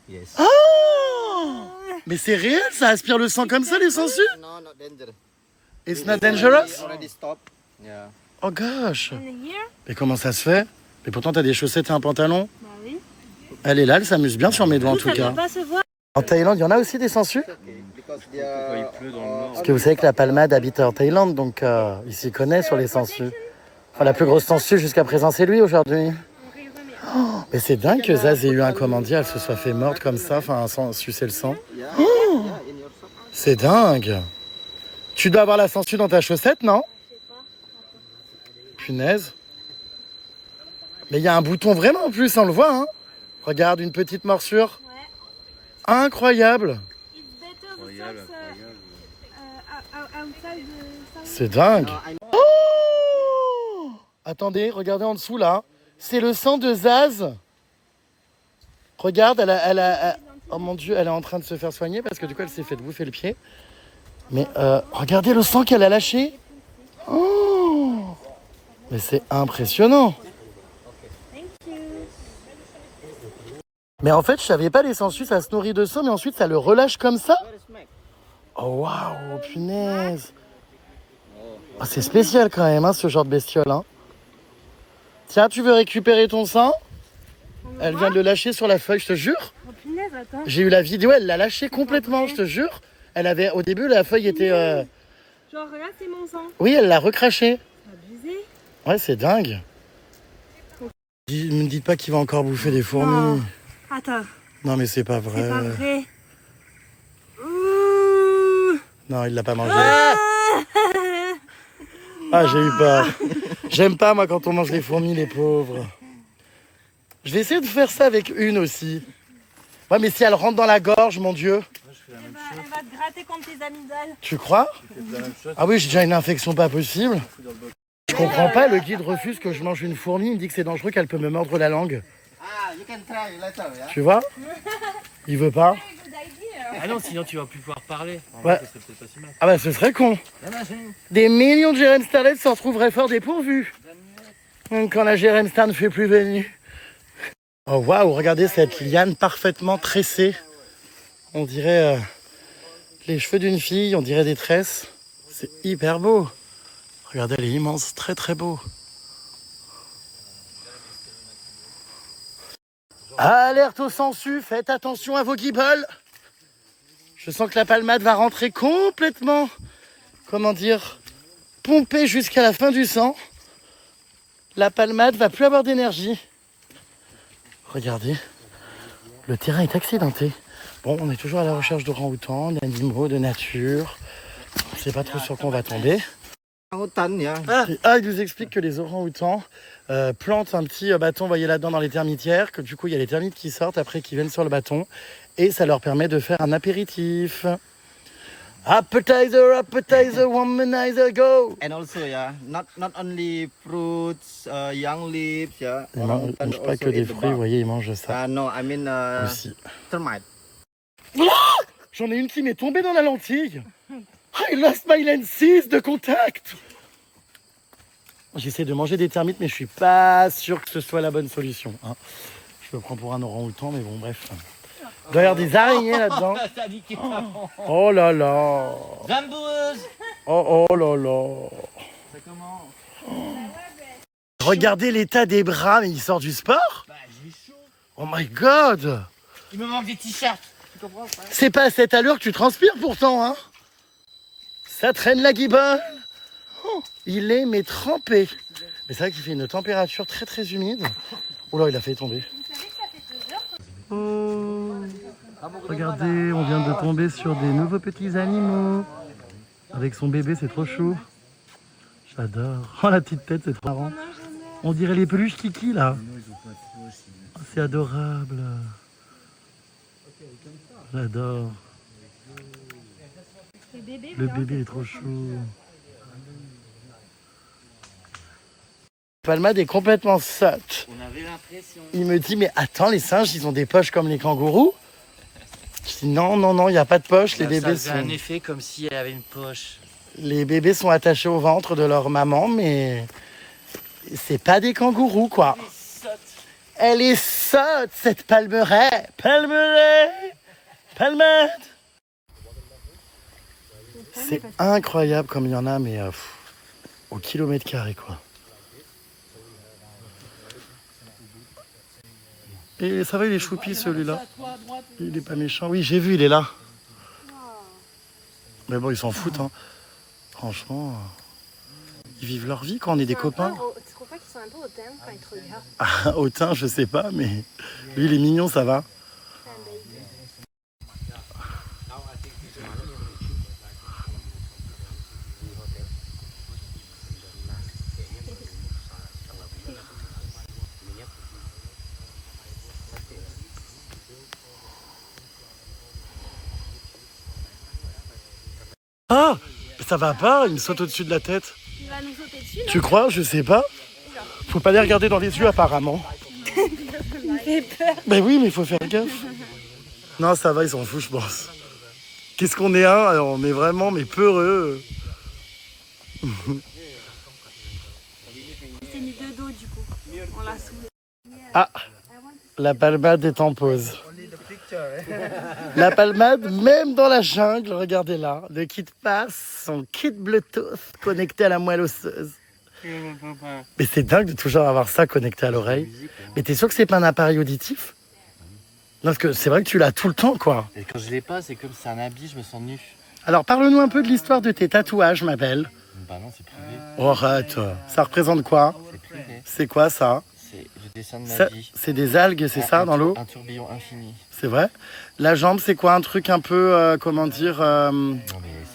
[SPEAKER 4] Yes.
[SPEAKER 1] Oh! Mais c'est réel, ça aspire le sang comme ça, les sangsues?
[SPEAKER 4] No, not dangerous.
[SPEAKER 1] It's not dangerous?
[SPEAKER 4] Already stopped. Yeah.
[SPEAKER 1] Oh gosh.
[SPEAKER 3] In here?
[SPEAKER 1] Mais comment ça se fait? Mais pourtant t'as des chaussettes et un pantalon.
[SPEAKER 3] Bah oui.
[SPEAKER 1] Elle est là, elle s'amuse bien sur mes doigts en
[SPEAKER 3] Ça
[SPEAKER 1] tout cas.
[SPEAKER 3] doit pas se voir.
[SPEAKER 1] En Thaïlande, il y en a aussi des sangsues?
[SPEAKER 4] Okay, because they are.
[SPEAKER 2] pleut dans le nord.
[SPEAKER 1] Parce que vous savez que la palmade habite en Thaïlande, donc il s'y connaît sur les sangsues. Enfin, la plus grosse sangsue jusqu'à présent, c'est lui aujourd'hui. Oh, mais c'est dingue que Zaz ait eu un commandit, elle se soit fait morte comme ça, enfin, sans sucer le sang.
[SPEAKER 4] Yeah, yeah, in your sock.
[SPEAKER 1] C'est dingue. Tu dois avoir la sangsue dans ta chaussette, non? Punaise. Mais il y a un bouton vraiment en plus, on le voit, hein. Regarde, une petite morsure.
[SPEAKER 3] Ouais.
[SPEAKER 1] Incroyable.
[SPEAKER 3] It's better the socks outside the
[SPEAKER 1] C'est dingue. Oh! Attendez, regardez en dessous là. C'est le sang de Zaz. Regarde, oh mon Dieu, elle est en train de se faire soigner parce que du coup elle s'est fait bouffer le pied. Mais regardez le sang qu'elle a lâché. Oh! Mais c'est impressionnant.
[SPEAKER 3] Thank you.
[SPEAKER 1] Mais en fait, je savais pas, les sangsues, ça se nourrit de sang, mais ensuite ça le relâche comme ça. Oh waouh, punaise. Oh, c'est spécial quand même, hein, ce genre de bestiole. Hein. Tiens, tu veux récupérer ton sang? Elle vient de le lâcher sur la feuille, je te jure.
[SPEAKER 3] Oh punaise, attends.
[SPEAKER 1] J'ai eu la vidéo, elle l'a lâché complètement, je te jure. Elle avait, au début, la feuille était...
[SPEAKER 3] Genre là, c'est mon sang.
[SPEAKER 1] Oui, elle l'a recraché.
[SPEAKER 3] Abusé.
[SPEAKER 1] Ouais, c'est dingue. Ne me dites pas qu'il va encore bouffer des fourmis.
[SPEAKER 3] Non. Attends,
[SPEAKER 1] Non, mais c'est pas vrai.
[SPEAKER 3] c'est pas vrai. Ouh.
[SPEAKER 1] Non, il l'a pas mangé. Ah, j'ai eu peur. J'aime pas, moi, quand on mange les fourmis, les pauvres. Je vais essayer de faire ça avec une aussi. Ouais, mais si elle rentre dans la gorge, mon Dieu.
[SPEAKER 3] Elle va te gratter contre tes amygdales.
[SPEAKER 1] Tu crois? Ah oui, j'ai déjà une infection pas possible. Je comprends pas, le guide refuse que je mange une fourmi. Il me dit que c'est dangereux, qu'elle peut me mordre la langue.
[SPEAKER 4] Ah, you can try later, yeah.
[SPEAKER 1] Tu vois? Il veut pas.
[SPEAKER 2] Ah non, sinon tu vas plus pouvoir parler. En
[SPEAKER 1] Ouais.
[SPEAKER 2] vrai, ça serait peut-être pas si mal.
[SPEAKER 1] Ah bah, ce serait con. Des millions de Jérém Starlet s'en retrouveraient fort dépourvus. Quand la Jérém Star ne fait plus venir. Oh waouh, regardez cette liane parfaitement tressée. On dirait les cheveux d'une fille, on dirait des tresses. C'est hyper beau. Regardez, elle est immense, très très beau. Alerte aux sangsues, faites attention à vos guiboles. Je sens que la palmade va rentrer complètement, comment dire, pompée jusqu'à la fin du sang. La palmade va plus avoir d'énergie. Regardez, le terrain est accidenté. Bon, on est toujours à la recherche d'orang-outans, d'animaux, de nature. On ne sait pas trop sur quoi on va tomber.
[SPEAKER 4] Yeah.
[SPEAKER 1] Il nous explique que les orang-outans plantent un petit bâton, voyez là-dedans dans les termitières, que du coup il y a les termites qui sortent après qui viennent sur le bâton et ça leur permet de faire un apéritif. Appetizer, appetizer, womanizer, go!
[SPEAKER 4] And also, yeah, not only fruits, young leaves, yeah.
[SPEAKER 1] Ils mangent pas que des fruits, vous voyez, ils mangent ça
[SPEAKER 4] No, I mean
[SPEAKER 1] aussi.
[SPEAKER 4] termite.
[SPEAKER 1] J'en ai une qui m'est tombée dans la lentille. I lost my lenses de contact. J'essaie de manger des termites, mais je suis pas sûr que ce soit la bonne solution. Hein. Je me prends pour un orang-outan, mais bon, bref. Il doit y avoir des araignées là-dedans. Oh là là.
[SPEAKER 2] Zamboureuse.
[SPEAKER 1] Oh là là.
[SPEAKER 2] Ça comment?
[SPEAKER 1] Regardez l'état des bras, mais il sort du sport.
[SPEAKER 2] Bah j'ai chaud.
[SPEAKER 1] Oh my god.
[SPEAKER 2] Il me manque des t-shirts. Tu comprends ça?
[SPEAKER 1] C'est pas à cette allure que tu transpires pourtant, hein. Ça traîne la guibole. Oh, il est mais trempé. Mais c'est vrai qu'il fait une température très très humide. Oh là, il a fait tomber. Oh, regardez, on vient de tomber sur des nouveaux petits animaux. Avec son bébé, c'est trop chou. J'adore. Oh, la petite tête, c'est trop marrant. On dirait les peluches Kiki, là. Oh, c'est adorable. J'adore. Le bébé est trop chou. Palmade est complètement sotte.
[SPEAKER 2] On avait l'impression.
[SPEAKER 1] Il me dit, mais attends, les singes, ils ont des poches comme les kangourous? Je dis, non, il n'y a pas de poche. Les bébés
[SPEAKER 2] Ça faisait
[SPEAKER 1] sont...
[SPEAKER 2] un effet comme si elle avait une poche.
[SPEAKER 1] Les bébés sont attachés au ventre de leur maman, mais c'est pas des kangourous, quoi. Elle est sotte, cette palmeraie. Palmade. C'est incroyable comme il y en a, mais au kilomètre carré, quoi. Et ça va, il est choupi, celui-là. Il est pas méchant. Oui, j'ai vu, il est là. Mais bon, ils s'en foutent, hein. Franchement, ils vivent leur vie quand on est des copains.
[SPEAKER 3] Tu trouves pas qu'ils sont un peu hautains quand ils te regardent?
[SPEAKER 1] Ah, autant, je sais pas, mais lui, il est mignon, ça va. Ah, ça va pas, il me saute au-dessus de la tête.
[SPEAKER 3] Il va nous sauter dessus,
[SPEAKER 1] Tu crois? Je sais pas. Faut pas les regarder dans les yeux, apparemment.
[SPEAKER 3] il fait peur.
[SPEAKER 1] Ben oui, mais il faut faire gaffe. Non, ça va, ils s'en foutent, je pense. Qu'est-ce qu'on est on est vraiment, mais peureux.
[SPEAKER 3] Il s'est mis de dos, du coup. On l'a saoulé.
[SPEAKER 1] Ah, La palmade est en pause. La palmade, même dans la jungle, regardez là, ne quitte pas son kit Bluetooth connecté à la moelle osseuse. Mais c'est dingue de toujours avoir ça connecté à l'oreille. Mais t'es sûr que c'est pas un appareil auditif? Non, parce que c'est vrai que tu l'as tout le temps, quoi.
[SPEAKER 2] Et quand je l'ai pas, c'est comme c'est un habit, je me sens nu.
[SPEAKER 1] Alors, parle-nous un peu de l'histoire de tes tatouages, ma belle.
[SPEAKER 2] Bah non, c'est privé.
[SPEAKER 1] Oh, arrête. Ça représente quoi?
[SPEAKER 2] C'est privé.
[SPEAKER 1] C'est quoi, ça?
[SPEAKER 2] C'est le dessin de ma
[SPEAKER 1] Ça,
[SPEAKER 2] vie.
[SPEAKER 1] c'est des algues, c'est ça, dans l'eau?
[SPEAKER 2] Un tourbillon infini.
[SPEAKER 1] C'est vrai? La jambe, c'est quoi? Un truc un peu, comment dire...
[SPEAKER 2] Non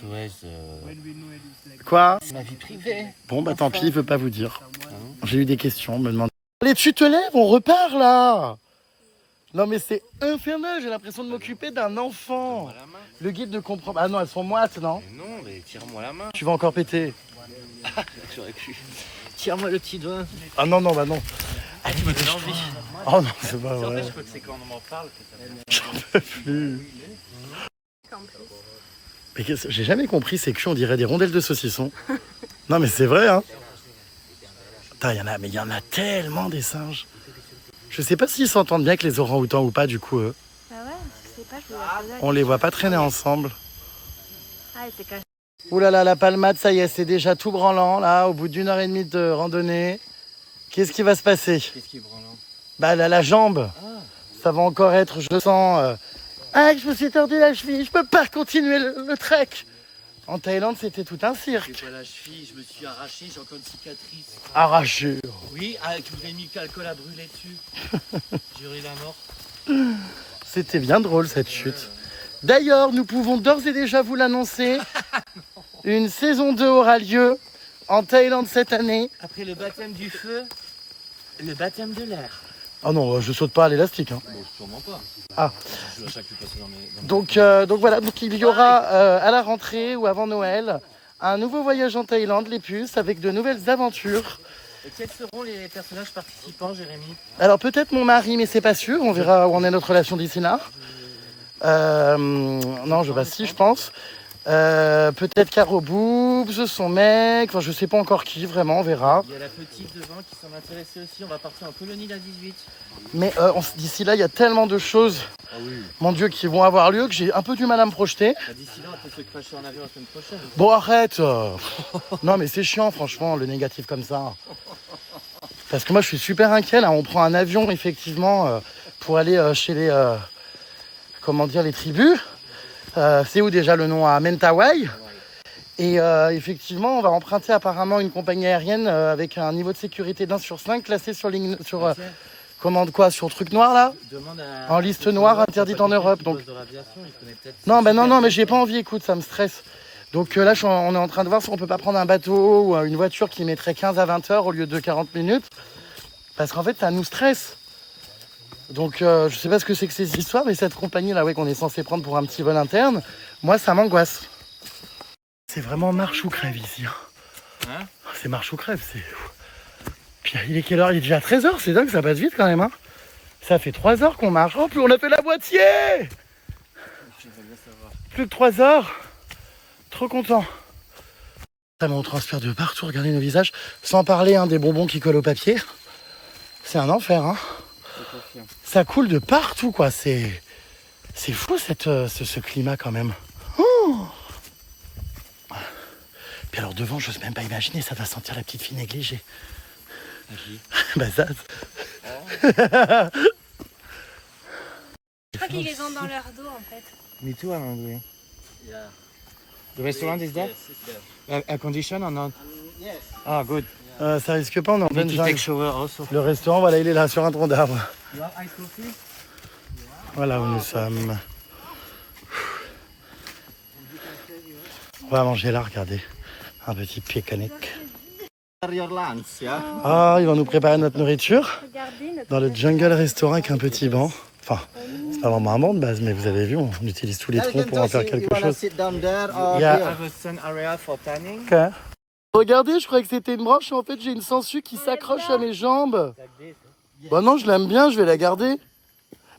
[SPEAKER 2] mais SOS,
[SPEAKER 1] Quoi?
[SPEAKER 2] c'est ma vie privée.
[SPEAKER 1] Bon, bah tant pis, il veut pas vous dire. J'ai eu des questions, on me demande... Allez, tu te lèves, on repart, là! Non, mais c'est infernal, j'ai l'impression de m'occuper d'un enfant.
[SPEAKER 2] La main.
[SPEAKER 1] Le guide ne comprend pas. Ah non, elles sont moites, non?
[SPEAKER 2] Mais non, mais tire-moi la main.
[SPEAKER 1] Tu vas encore péter.
[SPEAKER 2] J'aurais pu. Tire-moi le petit doigt.
[SPEAKER 1] Ah non, non, bah non.
[SPEAKER 2] Tu me donnes envie.
[SPEAKER 1] Oh non, c'est pas
[SPEAKER 2] En fait,
[SPEAKER 1] vrai.
[SPEAKER 2] je crois que c'est quand on m'en parle que ça
[SPEAKER 1] J'en peux plus. Mais j'ai jamais compris ces culs, on dirait des rondelles de saucisson. Non, mais c'est vrai, hein. Putain, il y en a tellement des singes. Je sais pas s'ils s'entendent bien avec les orang-outans ou pas, du coup, eux.
[SPEAKER 3] Ah ouais, je sais pas, je voulais la poser.
[SPEAKER 1] On les voit pas traîner ensemble.
[SPEAKER 3] Ah, elle était cachée.
[SPEAKER 1] Ouh là là, la palmade, ça y est, c'est déjà tout branlant, là, au bout d'1h30 de randonnée. Qu'est-ce qui va se passer?
[SPEAKER 2] Qu'est-ce qui est branlant?
[SPEAKER 1] Bah, la jambe. Ça va encore être, je sens... Ah, je me suis tordu la cheville, je peux pas continuer le trek. En Thaïlande, c'était tout un cirque.
[SPEAKER 2] C'est pas la cheville, je me suis arraché, j'ai encore une cicatrice.
[SPEAKER 1] Arraché.
[SPEAKER 2] Oui, avec vous avez mis de l'alcool à brûler dessus. J'ai eu la mort.
[SPEAKER 1] C'était bien drôle, cette chute. D'ailleurs, nous pouvons d'ores et déjà vous l'annoncer. Une saison 2 aura lieu en Thaïlande cette année.
[SPEAKER 2] Après le baptême du feu, le baptême de l'air.
[SPEAKER 1] Ah non, je saute pas à l'élastique. Hein.
[SPEAKER 2] Bon, sûrement pas.
[SPEAKER 1] Ah.
[SPEAKER 2] Je dois chaque fois passer dans mes...
[SPEAKER 1] Donc voilà, donc il y aura à la rentrée ou avant Noël un nouveau voyage en Thaïlande, les puces, avec de nouvelles aventures.
[SPEAKER 2] Et quels seront les personnages participants, Jérémy?
[SPEAKER 1] Alors peut-être mon mari, mais c'est pas sûr. On verra où en est notre relation d'ici là. Non, si, je pense. Peut-être Caro Boobs, son mec. Enfin, je sais pas encore qui, vraiment, on verra.
[SPEAKER 2] Il y a la petite devant qui s'en intéressait aussi. On va partir en colonie la 18.
[SPEAKER 1] Mais d'ici là, il y a tellement de choses,
[SPEAKER 2] Ah oui.
[SPEAKER 1] mon Dieu, qui vont avoir lieu que j'ai un peu du mal à me projeter.
[SPEAKER 2] Bah, d'ici là, on peut se cracher en avion la semaine prochaine.
[SPEAKER 1] Bon, arrête. Non, mais c'est chiant, franchement, le négatif comme ça. Parce que moi, je suis super inquiet, là. On prend un avion, effectivement, pour aller chez les... comment dire, les tribus. C'est où déjà le nom? À Mentawai. Et effectivement, on va emprunter apparemment une compagnie aérienne avec un niveau de sécurité d'1 sur 5 classé sur ligne... sur sur truc noir, là?
[SPEAKER 2] Demande à...
[SPEAKER 1] En liste noire interdite en Europe. Donc... Non, mais j'ai pas envie, écoute, ça me stresse. Donc là, on est en train de voir si on peut pas prendre un bateau ou une voiture qui mettrait 15 à 20 heures au lieu de 40 minutes. Parce qu'en fait, ça nous stresse. Donc je sais pas ce que c'est que ces histoires, mais cette compagnie-là, ouais, qu'on est censé prendre pour un petit vol interne, moi, ça m'angoisse. C'est vraiment marche ou crève ici.
[SPEAKER 2] Hein?
[SPEAKER 1] C'est marche ou crève, c'est... Puis il est quelle heure? Il est déjà 13h, c'est dingue, ça passe vite quand même. Hein. Ça fait 3 heures qu'on marche. Oh, plus on a fait la moitié! Plus que 3 heures. Trop content. Ça, mais on transpire de partout, regardez nos visages. Sans parler des bonbons qui collent au papier. C'est un enfer, hein. Ça coule de partout, quoi. C'est fou, ce climat, quand même. Oh, puis alors, devant, j'ose même pas imaginer, ça va sentir la petite fille négligée. Bah ça...
[SPEAKER 3] Je crois qu'ils les ont dans leur dos, en fait.
[SPEAKER 2] Me too, I'm hungry. Yeah. The restaurant is there? Yes. Air condition or not? Yes. Ah, good.
[SPEAKER 1] ça risque pas, on est en pleine
[SPEAKER 2] Need to take
[SPEAKER 1] jungle.
[SPEAKER 2] shower also.
[SPEAKER 1] Le restaurant, voilà, il est là, sur un tronc d'arbre.
[SPEAKER 2] You want ice coffee?
[SPEAKER 1] Voilà où nous sommes. On va manger là, regardez. Un petit pique-nique.
[SPEAKER 4] Your lunch, yeah?
[SPEAKER 1] Ah, ils vont nous préparer notre nourriture
[SPEAKER 3] Regardez notre...
[SPEAKER 1] dans le jungle restaurant avec un petit banc. Enfin, c'est pas vraiment un banc de base, mais vous avez vu, on utilise tous les troncs pour en faire quelque chose.
[SPEAKER 4] Sit down there or
[SPEAKER 1] Yeah.
[SPEAKER 2] I have a sun area for tanning.
[SPEAKER 1] Ok. Regardez, je croyais que c'était une branche et en fait j'ai une sangsue qui s'accroche à mes jambes. Bah non, je l'aime bien, je vais la garder.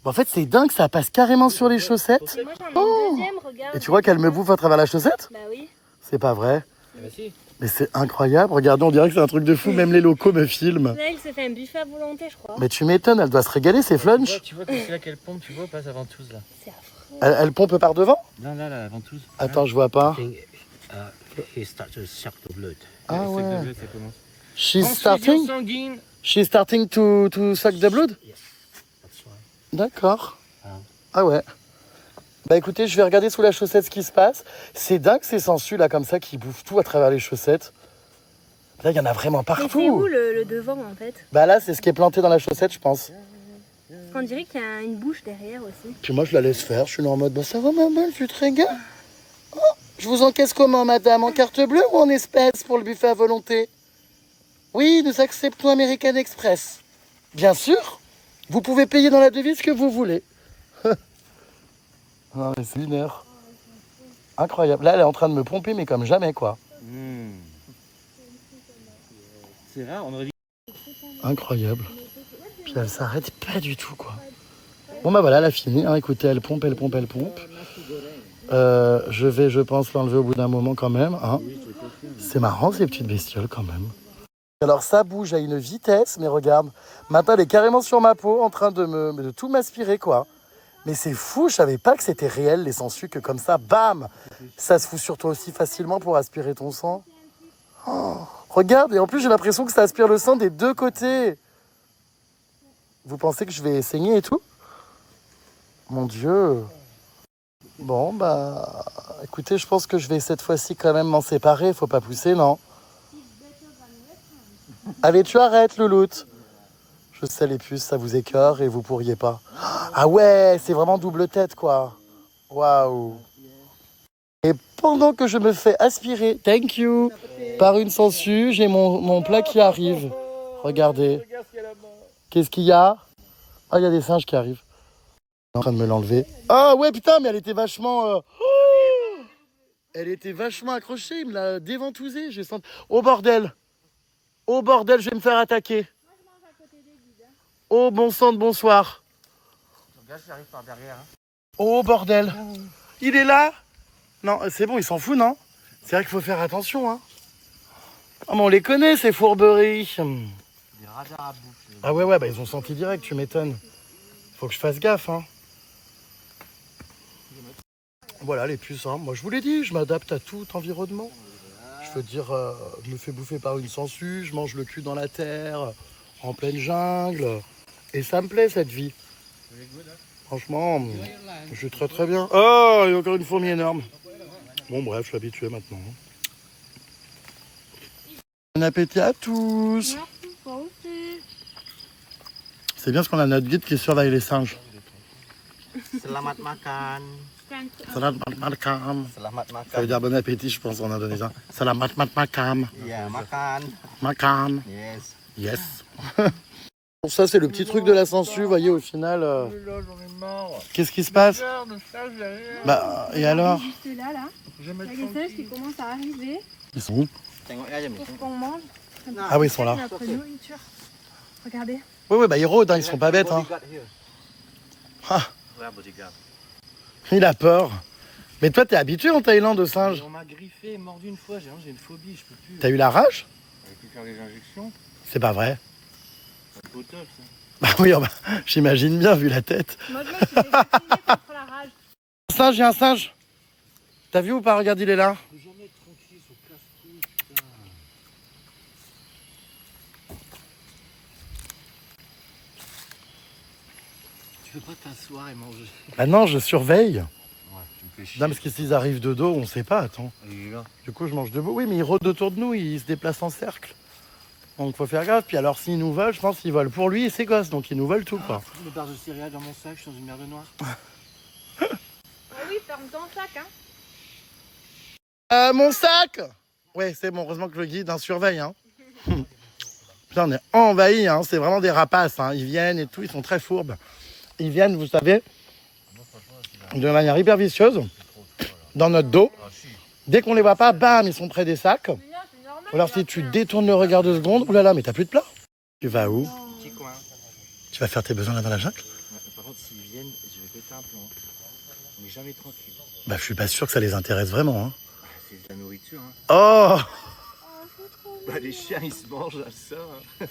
[SPEAKER 1] Bah en fait c'est dingue, ça passe carrément sur les chaussettes.
[SPEAKER 3] Et moi, j'en ai une deuxième, regarde.
[SPEAKER 1] Et tu vois qu'elle me bouffe à travers la chaussette?
[SPEAKER 3] Bah oui.
[SPEAKER 1] C'est pas vrai.
[SPEAKER 2] Bah si.
[SPEAKER 1] Mais c'est incroyable, regardez, on dirait que c'est un truc de fou, même les locaux me filment.
[SPEAKER 3] Là, elle se fait un buffet à volonté, je crois.
[SPEAKER 1] Mais tu m'étonnes, elle doit se régaler, c'est flunch.
[SPEAKER 2] Tu vois que c'est là qu'elle pompe, tu vois, passe à ventouse là.
[SPEAKER 3] C'est affreux.
[SPEAKER 1] Elle pompe par devant?
[SPEAKER 2] Non, là, la ventouse.
[SPEAKER 1] Attends, je vois pas.
[SPEAKER 5] He starts to suck the blood.
[SPEAKER 1] Ah ouais.
[SPEAKER 2] Ça commence.
[SPEAKER 1] She's
[SPEAKER 2] Transfusion
[SPEAKER 1] starting?
[SPEAKER 2] sanguine.
[SPEAKER 1] She's starting to suck the blood?
[SPEAKER 5] Yes, that's right.
[SPEAKER 1] D'accord. Ah ouais. Bah écoutez, je vais regarder sous la chaussette ce qui se passe. C'est dingue ces sangsues là comme ça qui bouffent tout à travers les chaussettes. Là, il y en a vraiment
[SPEAKER 3] Mais c'est où
[SPEAKER 1] partout.
[SPEAKER 3] le devant en fait?
[SPEAKER 1] Bah là, c'est ce qui est planté dans la chaussette, je pense.
[SPEAKER 3] Parce qu'on dirait qu'il y a une bouche derrière aussi.
[SPEAKER 1] Puis moi, je la laisse faire. Je suis là en mode, bah ça va ma belle, tu te régales. Oh, je vous encaisse comment, madame? En carte bleue ou en espèces pour le buffet à volonté? Oui, nous acceptons American Express. Bien sûr. Vous pouvez payer dans la devise que vous voulez. Non, mais c'est 1 heure. Incroyable. Là, elle est en train de me pomper, mais comme jamais, quoi.
[SPEAKER 2] C'est rare, on aurait dit.
[SPEAKER 1] Incroyable. Puis elle s'arrête pas du tout, quoi. Bon, bah voilà, elle a fini. Hein. Écoutez, elle pompe, elle pompe, elle pompe. Je vais, je pense, l'enlever au bout d'un moment quand même. Hein. C'est marrant, ces petites bestioles, quand même. Alors, ça bouge à une vitesse, mais regarde. Maintenant, elle est carrément sur ma peau, en train de tout m'aspirer, quoi. Mais c'est fou, je savais pas que c'était réel, les sangsues, que comme ça, bam, ça se fout sur toi aussi facilement pour aspirer ton sang. Oh, regarde, et en plus, j'ai l'impression que ça aspire le sang des deux côtés. Vous pensez que je vais saigner et tout? Mon Dieu. Bon, bah, écoutez, je pense que je vais cette fois-ci quand même m'en séparer. Faut pas pousser, non? Allez, tu arrêtes, louloute. Je sais, les puces, ça vous écœure et vous pourriez pas. Ah ouais, c'est vraiment double tête, quoi. Waouh. Et pendant que je me fais aspirer, thank you, par une sangsue, j'ai mon plat qui arrive. Regardez. Qu'est-ce qu'il y a? Ah, il y a des singes qui arrivent. Je suis en train de me l'enlever. Ah ouais, putain, mais elle était vachement... Elle était vachement accrochée, il me l'a déventousée. J'ai senti... Oh bordel. Oh bordel, je vais me faire attaquer. Oh bon sang de bonsoir.
[SPEAKER 2] J'arrive par derrière. Hein.
[SPEAKER 1] Oh bordel. Il est là? Non, c'est bon, il s'en fout, non? C'est vrai qu'il faut faire attention, hein. Ah mais on les connaît, ces fourberies.
[SPEAKER 2] Des radars à bouffe.
[SPEAKER 1] Ah ouais, bah ils ont senti direct, tu m'étonnes. Faut que je fasse gaffe, hein. Voilà les puces, hein. Moi je vous l'ai dit, je m'adapte à tout environnement. Je veux dire, je me fais bouffer par une sangsue, je mange le cul dans la terre, en pleine jungle. Et ça me plaît cette vie. Franchement, je suis très très bien. Oh, il y a encore une fourmi énorme. Bon bref, je suis habitué maintenant. Bon appétit à tous.
[SPEAKER 3] Merci, toi aussi.
[SPEAKER 1] C'est bien parce qu'on a notre guide qui surveille les singes.
[SPEAKER 4] Selamat makan.
[SPEAKER 1] Salam makam.
[SPEAKER 4] Selamat
[SPEAKER 1] Ça
[SPEAKER 4] makan.
[SPEAKER 1] veut dire bon appétit, je pense, en indonésien. Salam makam.
[SPEAKER 4] Yeah, makan.
[SPEAKER 1] Makam.
[SPEAKER 4] Yes.
[SPEAKER 1] Yes. Bon, ça, c'est le petit truc de la sangsue, vous voyez, au final.
[SPEAKER 2] Là, j'en ai marre.
[SPEAKER 1] Qu'est-ce qui se passe?
[SPEAKER 2] Regarde, ça, derrière.
[SPEAKER 1] Bah, et alors?
[SPEAKER 3] Juste là, là.
[SPEAKER 2] Je vais
[SPEAKER 3] Il y
[SPEAKER 2] mettre
[SPEAKER 3] a des singes qui commencent à arriver
[SPEAKER 1] Ils sont où?
[SPEAKER 4] Tengok aja, Mi.
[SPEAKER 3] pour qu'on mange.
[SPEAKER 1] Ah oui, ils sont là.
[SPEAKER 3] Notre nourriture. Regardez.
[SPEAKER 1] Oui, bah, ils rôdent, hein, ils sont pas bêtes. Hein.
[SPEAKER 4] Bodyguard here.
[SPEAKER 1] Ah,
[SPEAKER 2] Ouais, bodyguard.
[SPEAKER 1] il a peur. Mais toi, t'es habitué en Thaïlande aux singes?
[SPEAKER 2] On m'a griffé, mordu une fois, j'ai une phobie, je peux plus.
[SPEAKER 1] T'as eu la rage?
[SPEAKER 2] J'aurais pu faire des injections.
[SPEAKER 1] C'est pas vrai.
[SPEAKER 2] C'est Botox. Hein.
[SPEAKER 1] Bah oui, bah, j'imagine bien, vu la tête.
[SPEAKER 3] Moi, je me suis vaccinée contre la rage.
[SPEAKER 1] Un singe, il y a un singe. T'as vu ou pas? Regarde, il est là.
[SPEAKER 2] Jamais tranquille, ce casse-couille, putain. Tu peux pas t'asseoir et manger.
[SPEAKER 1] Bah non, je surveille.
[SPEAKER 2] Ouais, tu me fais chier.
[SPEAKER 1] Non, parce que s'ils arrivent de dos, on sait pas, attends.
[SPEAKER 2] Il est là.
[SPEAKER 1] Du coup, je mange debout. Oui, mais ils rôdent autour de nous, ils se déplacent en cercle. Donc, faut faire gaffe. Puis alors, s'ils nous volent, je pense qu'ils volent pour lui et ses gosses. Donc, ils nous volent tout, quoi.
[SPEAKER 2] Des barres de céréales dans mon sac, je suis dans une merde noire.
[SPEAKER 3] Oh oui, ferme ton sac, hein.
[SPEAKER 1] Mon sac! Ouais, c'est bon. Heureusement que le guide en surveille, hein. Putain, on est envahis, hein. C'est vraiment des rapaces, hein. Ils viennent et tout, ils sont très fourbes. Ils viennent, vous savez, de manière hyper vicieuse, dans notre dos. Dès qu'on les voit pas, bam, ils sont près des sacs.
[SPEAKER 3] C'est normal.
[SPEAKER 1] Alors si tu détournes le regard 2 secondes, oulala, mais t'as plus de plat. Tu vas où?
[SPEAKER 2] Petit coin.
[SPEAKER 1] Tu vas faire tes besoins là dans la jungle?
[SPEAKER 2] Ouais, par contre, s'ils viennent, je vais péter un plomb. On n'est jamais tranquille.
[SPEAKER 1] Bah je suis pas sûr que ça les intéresse vraiment. Hein.
[SPEAKER 2] C'est de la nourriture. Hein.
[SPEAKER 1] Oh!
[SPEAKER 4] Bah, les chiens, ils se mangent à ça. Hein.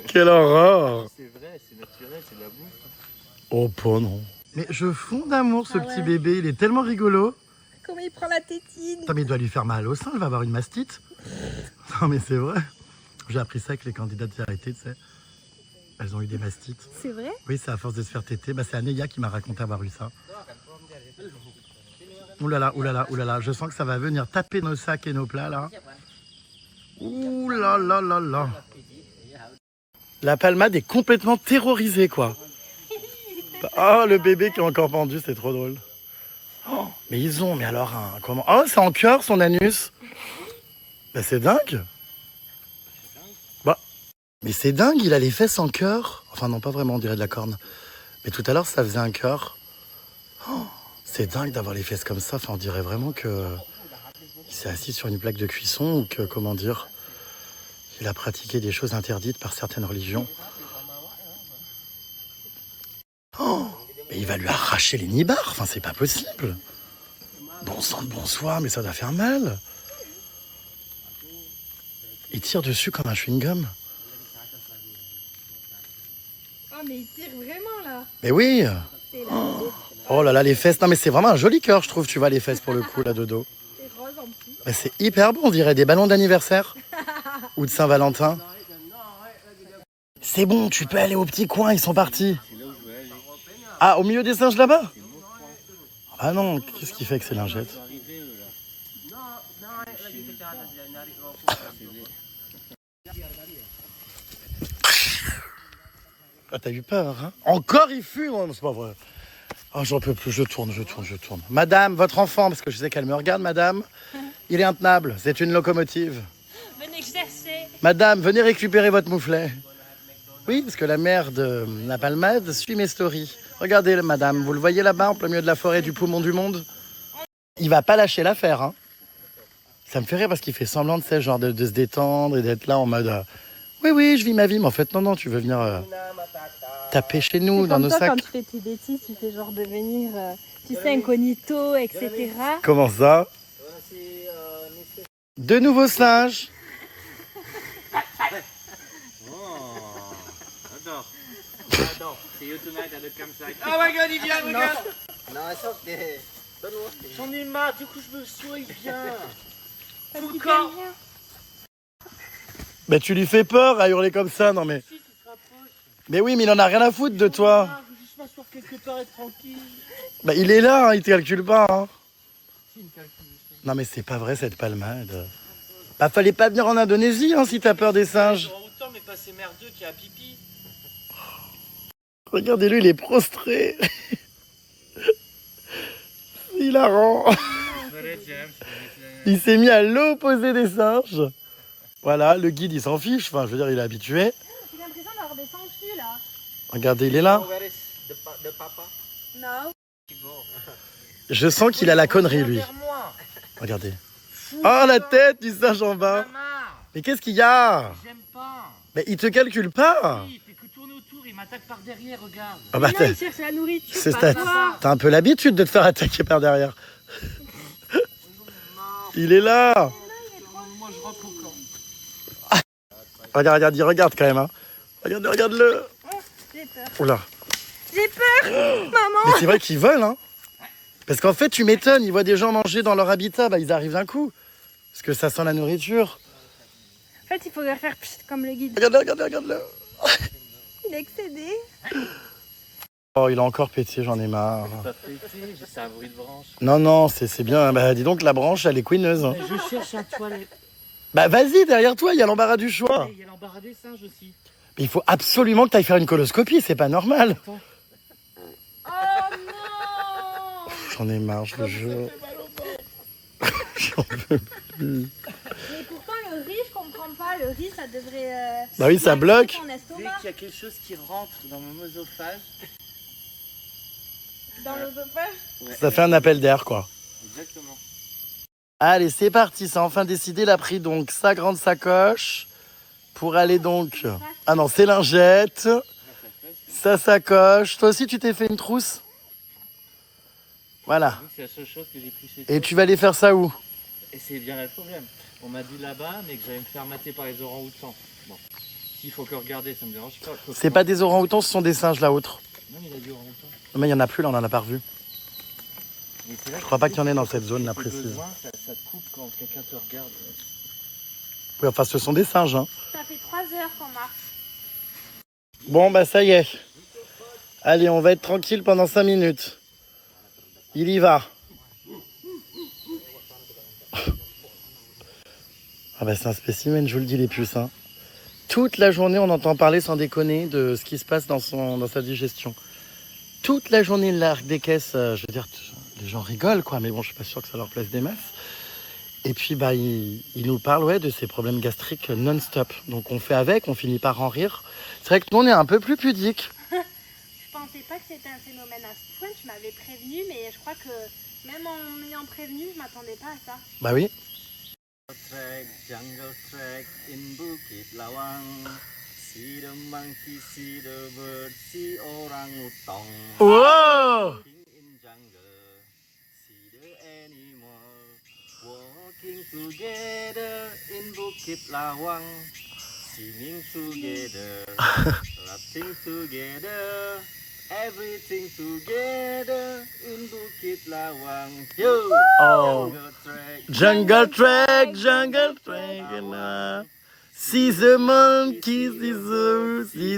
[SPEAKER 1] Quelle horreur.
[SPEAKER 4] C'est vrai, c'est naturel, c'est de la bouffe.
[SPEAKER 1] Oh, pas non. Mais je fonds d'amour ce
[SPEAKER 3] Ah
[SPEAKER 1] petit
[SPEAKER 3] ouais.
[SPEAKER 1] bébé, il est tellement rigolo.
[SPEAKER 3] Comment il prend la tétine?
[SPEAKER 1] Putain, mais il doit lui faire mal au sein, elle va avoir une mastite. Non mais c'est vrai. J'ai appris ça avec les candidats de vérité, tu sais. Elles ont eu des mastites.
[SPEAKER 3] C'est vrai?
[SPEAKER 1] Oui, c'est à force de se faire téter. Bah, c'est Anéa qui m'a raconté avoir eu ça. Ouh là là, ouh là là, ouh là là. Je sens que ça va venir taper nos sacs et nos plats là. Ouh là là là là. La palmade est complètement terrorisée quoi. Oh, le bébé qui est encore pendu, c'est trop drôle. Oh, mais ils ont, mais alors, comment... Oh, c'est en cœur son anus. Bah, c'est dingue. Bah, mais c'est dingue, il a les fesses en cœur. Enfin, non, pas vraiment, on dirait de la corne. Mais tout à l'heure, ça faisait un cœur. Oh, c'est dingue d'avoir les fesses comme ça. Enfin, on dirait vraiment que il s'est assis sur une plaque de cuisson ou que, comment dire, il a pratiqué des choses interdites par certaines religions. Oh, mais il va lui arracher les nibards. Enfin, c'est pas possible. Bon sang de bonsoir, mais ça doit faire mal. Il tire dessus comme un chewing-gum.
[SPEAKER 3] Oh, mais il tire vraiment là.
[SPEAKER 1] Mais oui.
[SPEAKER 3] C'est là.
[SPEAKER 1] Oh là là, les fesses. Non, mais c'est vraiment un joli cœur, je trouve, tu vois, les fesses pour le coup, là, de dos.
[SPEAKER 3] C'est rose en plus.
[SPEAKER 1] Mais c'est hyper beau, on dirait des ballons d'anniversaire. Ou de Saint-Valentin. C'est bon, tu peux aller au petit coin, ils sont partis. Ah, au milieu des singes là-bas? Ah non, qu'est-ce qui fait que c'est lingette? Ah, t'as eu peur, hein? Encore il fume? Oh, c'est pas vrai. Oh, j'en peux plus, je tourne. Madame, votre enfant, parce que je sais qu'elle me regarde, madame, il est intenable, c'est une locomotive.
[SPEAKER 3] Venez chercher.
[SPEAKER 1] Madame, venez récupérer votre mouflet. Oui, parce que la mère de la palmade suit mes stories. Regardez, madame, vous le voyez là-bas, en plein milieu de la forêt du poumon du monde? Il va pas lâcher l'affaire, hein. Ça me fait rire parce qu'il fait semblant de, genre de se détendre et d'être là en mode oui, je vis ma vie, mais en fait, non, tu veux venir taper chez nous, dans nos sacs.
[SPEAKER 3] Quand tu fais tes bêtises, tu fais genre devenir, tu sais, incognito, etc.
[SPEAKER 1] Comment ça? De nouveaux singes.
[SPEAKER 2] J'adore. C'est you tonight at the campsite. Oh my god, il vient, regarde.
[SPEAKER 4] Non, c'est ok.
[SPEAKER 2] J'en ai marre, du coup je me sois, il vient.
[SPEAKER 3] Parce qu'il
[SPEAKER 2] Encore.
[SPEAKER 3] fait rien.
[SPEAKER 1] Mais tu lui fais peur à hurler comme ça, non mais...
[SPEAKER 2] Si, tu te rapproches.
[SPEAKER 1] Mais oui, mais il en a rien à foutre de toi.
[SPEAKER 2] Ah, je veux juste m'asseoir quelque part et être tranquille.
[SPEAKER 1] Bah il est là, hein, il te calcule pas. Hein.
[SPEAKER 2] Si, il me calcule.
[SPEAKER 1] Non mais c'est pas vrai cette palmade. Bah fallait pas venir en Indonésie hein, si t'as peur des singes.
[SPEAKER 2] Autant, mais pas ces merdeux qui a pipi.
[SPEAKER 1] Regardez-lui, il est prostré. C'est hilarant. Il s'est mis à l'opposé des singes. Voilà, le guide il s'en fiche, enfin je veux dire il est habitué.
[SPEAKER 3] J'ai l'impression d'avoir des sangsues là.
[SPEAKER 1] Regardez, il est là.
[SPEAKER 4] Where is the papa?
[SPEAKER 3] Non.
[SPEAKER 1] Je sens qu'il a la connerie lui. Regardez. Oh la tête du singe en bas. Mais qu'est-ce qu'il y a?
[SPEAKER 2] J'aime pas.
[SPEAKER 1] Mais il te calcule pas.
[SPEAKER 2] Il fait que tourner autour, il m'attaque par derrière, regarde.
[SPEAKER 1] Ah bah,
[SPEAKER 3] Là, il cherche la nourriture.
[SPEAKER 1] c'est
[SPEAKER 3] pas
[SPEAKER 1] ça.
[SPEAKER 3] toi.
[SPEAKER 1] T'as un peu l'habitude de te faire attaquer par derrière. Il est là.
[SPEAKER 2] Moi je rentre au camp.
[SPEAKER 1] Regarde, il regarde quand même. Hein. Regarde-le.
[SPEAKER 3] J'ai peur.
[SPEAKER 1] Oula.
[SPEAKER 3] J'ai peur. Maman.
[SPEAKER 1] Mais c'est vrai qu'ils volent, hein. Parce qu'en fait, tu m'étonnes, ils voient des gens manger dans leur habitat, bah ils arrivent d'un coup. Parce que ça sent la nourriture.
[SPEAKER 3] En fait, il faut leur faire pchit comme le guide.
[SPEAKER 1] Regarde-le.
[SPEAKER 3] Il est excédé.
[SPEAKER 1] Oh, il a encore pété, j'en ai marre.
[SPEAKER 2] Pas pété, c'est un bruit de branche.
[SPEAKER 1] Non, c'est bien. Bah dis donc, la branche, elle est couineuse. Hein.
[SPEAKER 2] Je cherche un toilette.
[SPEAKER 1] Bah vas-y, derrière toi, il y a l'embarras du choix.
[SPEAKER 2] Il y a l'embarras des singes aussi.
[SPEAKER 1] Mais il faut absolument que tu ailles faire une coloscopie, c'est pas normal.
[SPEAKER 3] Oh non.
[SPEAKER 1] J'en ai marre, je le jure. J'en peux plus.
[SPEAKER 3] Mais pourtant, le riz, je comprends pas. Le riz, ça devrait.
[SPEAKER 1] Bah oui, ça bloque.
[SPEAKER 3] Ton
[SPEAKER 2] Dès
[SPEAKER 3] estomac.
[SPEAKER 2] qu'il y a quelque chose qui rentre dans mon œsophage.
[SPEAKER 3] Dans l'œsophage.
[SPEAKER 1] Ça fait un appel d'air, quoi.
[SPEAKER 2] Exactement.
[SPEAKER 1] Allez, c'est parti, c'est enfin décidé. Il a pris donc sa grande sacoche pour aller donc... Ah non, c'est lingette, sa sacoche. Toi aussi, tu t'es fait une trousse? Voilà.
[SPEAKER 2] C'est la seule chose que j'ai pris chez toi.
[SPEAKER 1] Et tu vas aller faire ça où?
[SPEAKER 2] Et c'est bien là le problème. On m'a dit là-bas, mais que j'allais me faire mater par les orang-outans. Bon, s'il faut que regarder, ça me dérange pas.
[SPEAKER 1] C'est pas des orang-outans, ce sont des singes là autre.
[SPEAKER 2] Non, mais il a dit orang-outan.
[SPEAKER 1] Mais il y en a plus là, on en a pas revu.
[SPEAKER 2] Mais c'est là
[SPEAKER 1] Je crois pas qu'il y en ait dans cette zone là
[SPEAKER 2] que
[SPEAKER 1] précise.
[SPEAKER 2] besoin, ça te coupe quand quelqu'un te regarde.
[SPEAKER 1] Oui, enfin, ce sont des singes. Hein.
[SPEAKER 3] Ça fait 3 heures qu'on marche.
[SPEAKER 1] Bon, bah ça y est. Allez, on va être tranquille pendant 5 minutes. Il y va. Ah bah c'est un spécimen, je vous le dis les puces. Hein. Toute la journée, on entend parler sans déconner de ce qui se passe dans sa digestion. Toute la journée, il largue des caisses. Je veux dire, les gens rigolent, quoi. Mais bon, je suis pas sûr que ça leur plaise des masses. Et puis, bah, il nous parle de ses problèmes gastriques non-stop. Donc, on fait avec, on finit par en rire. C'est vrai que nous, on est un peu plus pudiques.
[SPEAKER 3] Je pensais pas que c'était un phénomène à ce point. Tu m'avais prévenu, mais je crois que même en m'ayant prévenu, je m'attendais pas à ça.
[SPEAKER 1] Bah oui.
[SPEAKER 4] Trek, jungle trek in Bukit Lawang. See the monkey, see the bird, see orang-utang.
[SPEAKER 1] Oh!
[SPEAKER 4] Walking in jungle, see the animal. Walking together in Bukit Lawang. Singing together, laughing together. Everything together in Bukit Lawang. Yo!
[SPEAKER 1] Oh.
[SPEAKER 4] Jungle trek.
[SPEAKER 1] Jungle trek, and see the monkey, see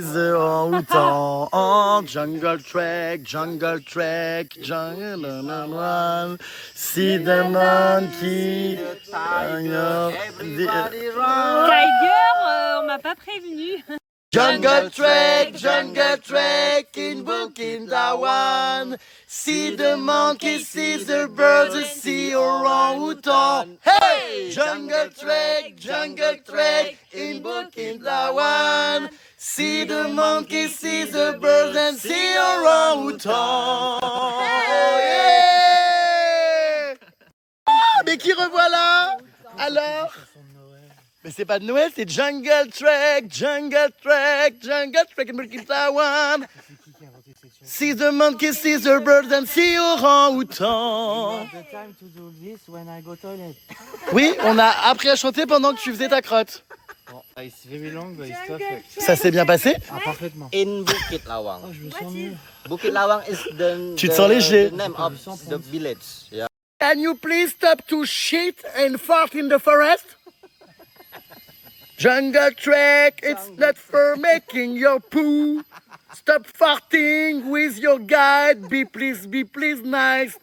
[SPEAKER 1] the orang-outan. Oh, jungle trek, jungle, see the monkey.
[SPEAKER 4] Everybody run.
[SPEAKER 3] Tiger, on m'a pas prévenu.
[SPEAKER 1] Jungle trek in Bukit Lawang. See the monkey, see the birds, see orang-outan. Hey! Jungle trek in Bukit Lawang. See the monkey, see the birds and see orang-outan. Oh, yeah! Ah, mais qui revoilà? Alors? Mais c'est pas de Noël, c'est Jungle trek in Bukit Lawang. See the monkey, see the birds and see orang-outan.
[SPEAKER 2] The time to do this when I go toilet.
[SPEAKER 1] Oui, on a appris à chanter pendant que tu faisais ta crotte.
[SPEAKER 2] Bon, it's very long, but it's perfect.
[SPEAKER 1] Ça s'est bien passé?
[SPEAKER 2] Ah, parfaitement.
[SPEAKER 4] In Bukit Lawang.
[SPEAKER 2] Oh, je me sens mieux.
[SPEAKER 4] Bukit Lawang is
[SPEAKER 1] Tu te sens léger.
[SPEAKER 4] the name of the village. Yeah.
[SPEAKER 1] Can you please stop to shit and fart in the forest? Jungle trek, it's not for making your poo. Stop farting with your guide. Be please, nice.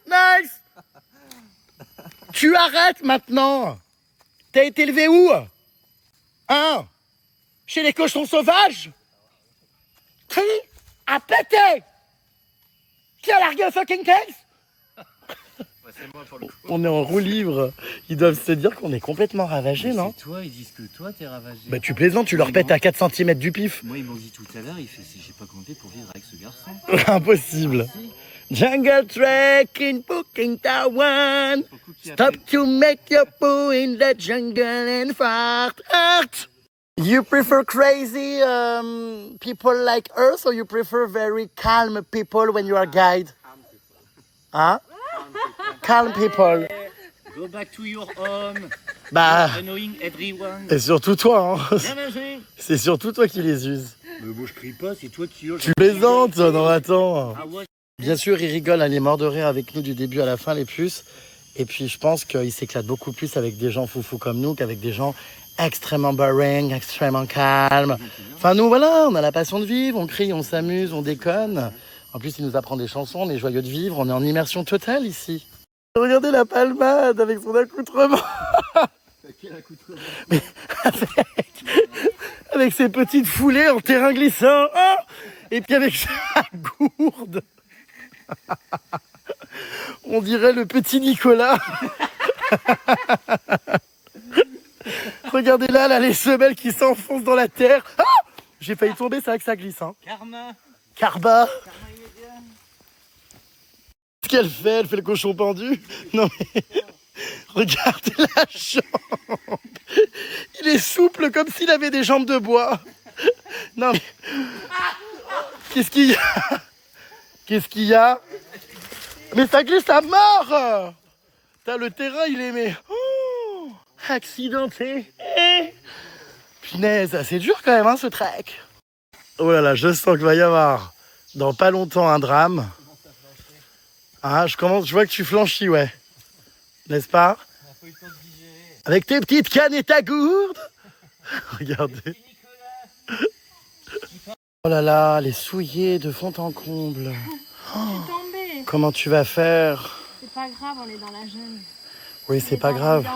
[SPEAKER 1] Tu arrêtes maintenant. T'as été élevé où? Hein? Chez les cochons sauvages? Qui a pété? Qui a largué le fucking case?
[SPEAKER 2] C'est moi pour le coup.
[SPEAKER 1] On est en roue libre. Ils doivent se dire qu'on est complètement ravagés, non?
[SPEAKER 2] C'est toi, ils disent que toi t'es ravagé.
[SPEAKER 1] Bah tu plaisantes, tu leur pètes à 4 cm du pif.
[SPEAKER 2] Moi ils m'ont dit tout à l'heure, il fait j'ai pas compté pour vivre avec ce garçon.
[SPEAKER 1] Impossible. Jungle trek in Bukit Lawang. Stop to make your poo in the jungle and fart. You prefer crazy people like us, or you prefer very calm people when you are guide? Hein? Calm people.
[SPEAKER 2] Go back to your home.
[SPEAKER 1] Bah,
[SPEAKER 2] Annoying everyone.
[SPEAKER 1] et surtout toi, hein.
[SPEAKER 2] Bien mangé.
[SPEAKER 1] C'est surtout toi qui les uses.
[SPEAKER 2] Mais moi je crie pas, c'est toi qui hurles.
[SPEAKER 1] Tu plaisantes? Non, attends.
[SPEAKER 2] Ah ouais.
[SPEAKER 1] Bien sûr, ils rigolent, elle est morts de rire avec nous du début à la fin, les puces. Et puis, je pense qu'ils s'éclatent beaucoup plus avec des gens foufous comme nous qu'avec des gens extrêmement boring, extrêmement calmes. Enfin, nous, voilà, on a la passion de vivre, on crie, on s'amuse, on déconne. En plus, il nous apprend des chansons, on est joyeux de vivre, on est en immersion totale ici. Regardez la palmade avec son accoutrement. Mais avec ses petites foulées en terrain glissant. Oh, et puis avec sa gourde. On dirait le petit Nicolas. Regardez là, les semelles qui s'enfoncent dans la terre. Ah, j'ai failli tomber, c'est vrai que ça glisse. Hein. Carba. Qu'est-ce qu'elle fait? Elle fait le cochon pendu? Non mais... Regardez la jambe. Il est souple comme s'il avait des jambes de bois. Non mais... Qu'est-ce qu'il y a? Qu'est-ce qu'il y a? Mais ça glisse à mort. T'as le terrain, il est... Mais... Oh, accidenté. Punaise, c'est dur quand même, hein, ce trek. Oh là là, je sens qu'il va y avoir dans pas longtemps un drame. Ah, je vois que tu flanchis, ouais. N'est-ce pas? Avec tes petites cannes et ta gourde. Regardez. Oh là là, les souillés de fond en comble.
[SPEAKER 3] Je suis tombée.
[SPEAKER 1] Comment tu vas faire?
[SPEAKER 3] C'est pas grave, on est dans la jungle.
[SPEAKER 1] Oui, c'est pas grave.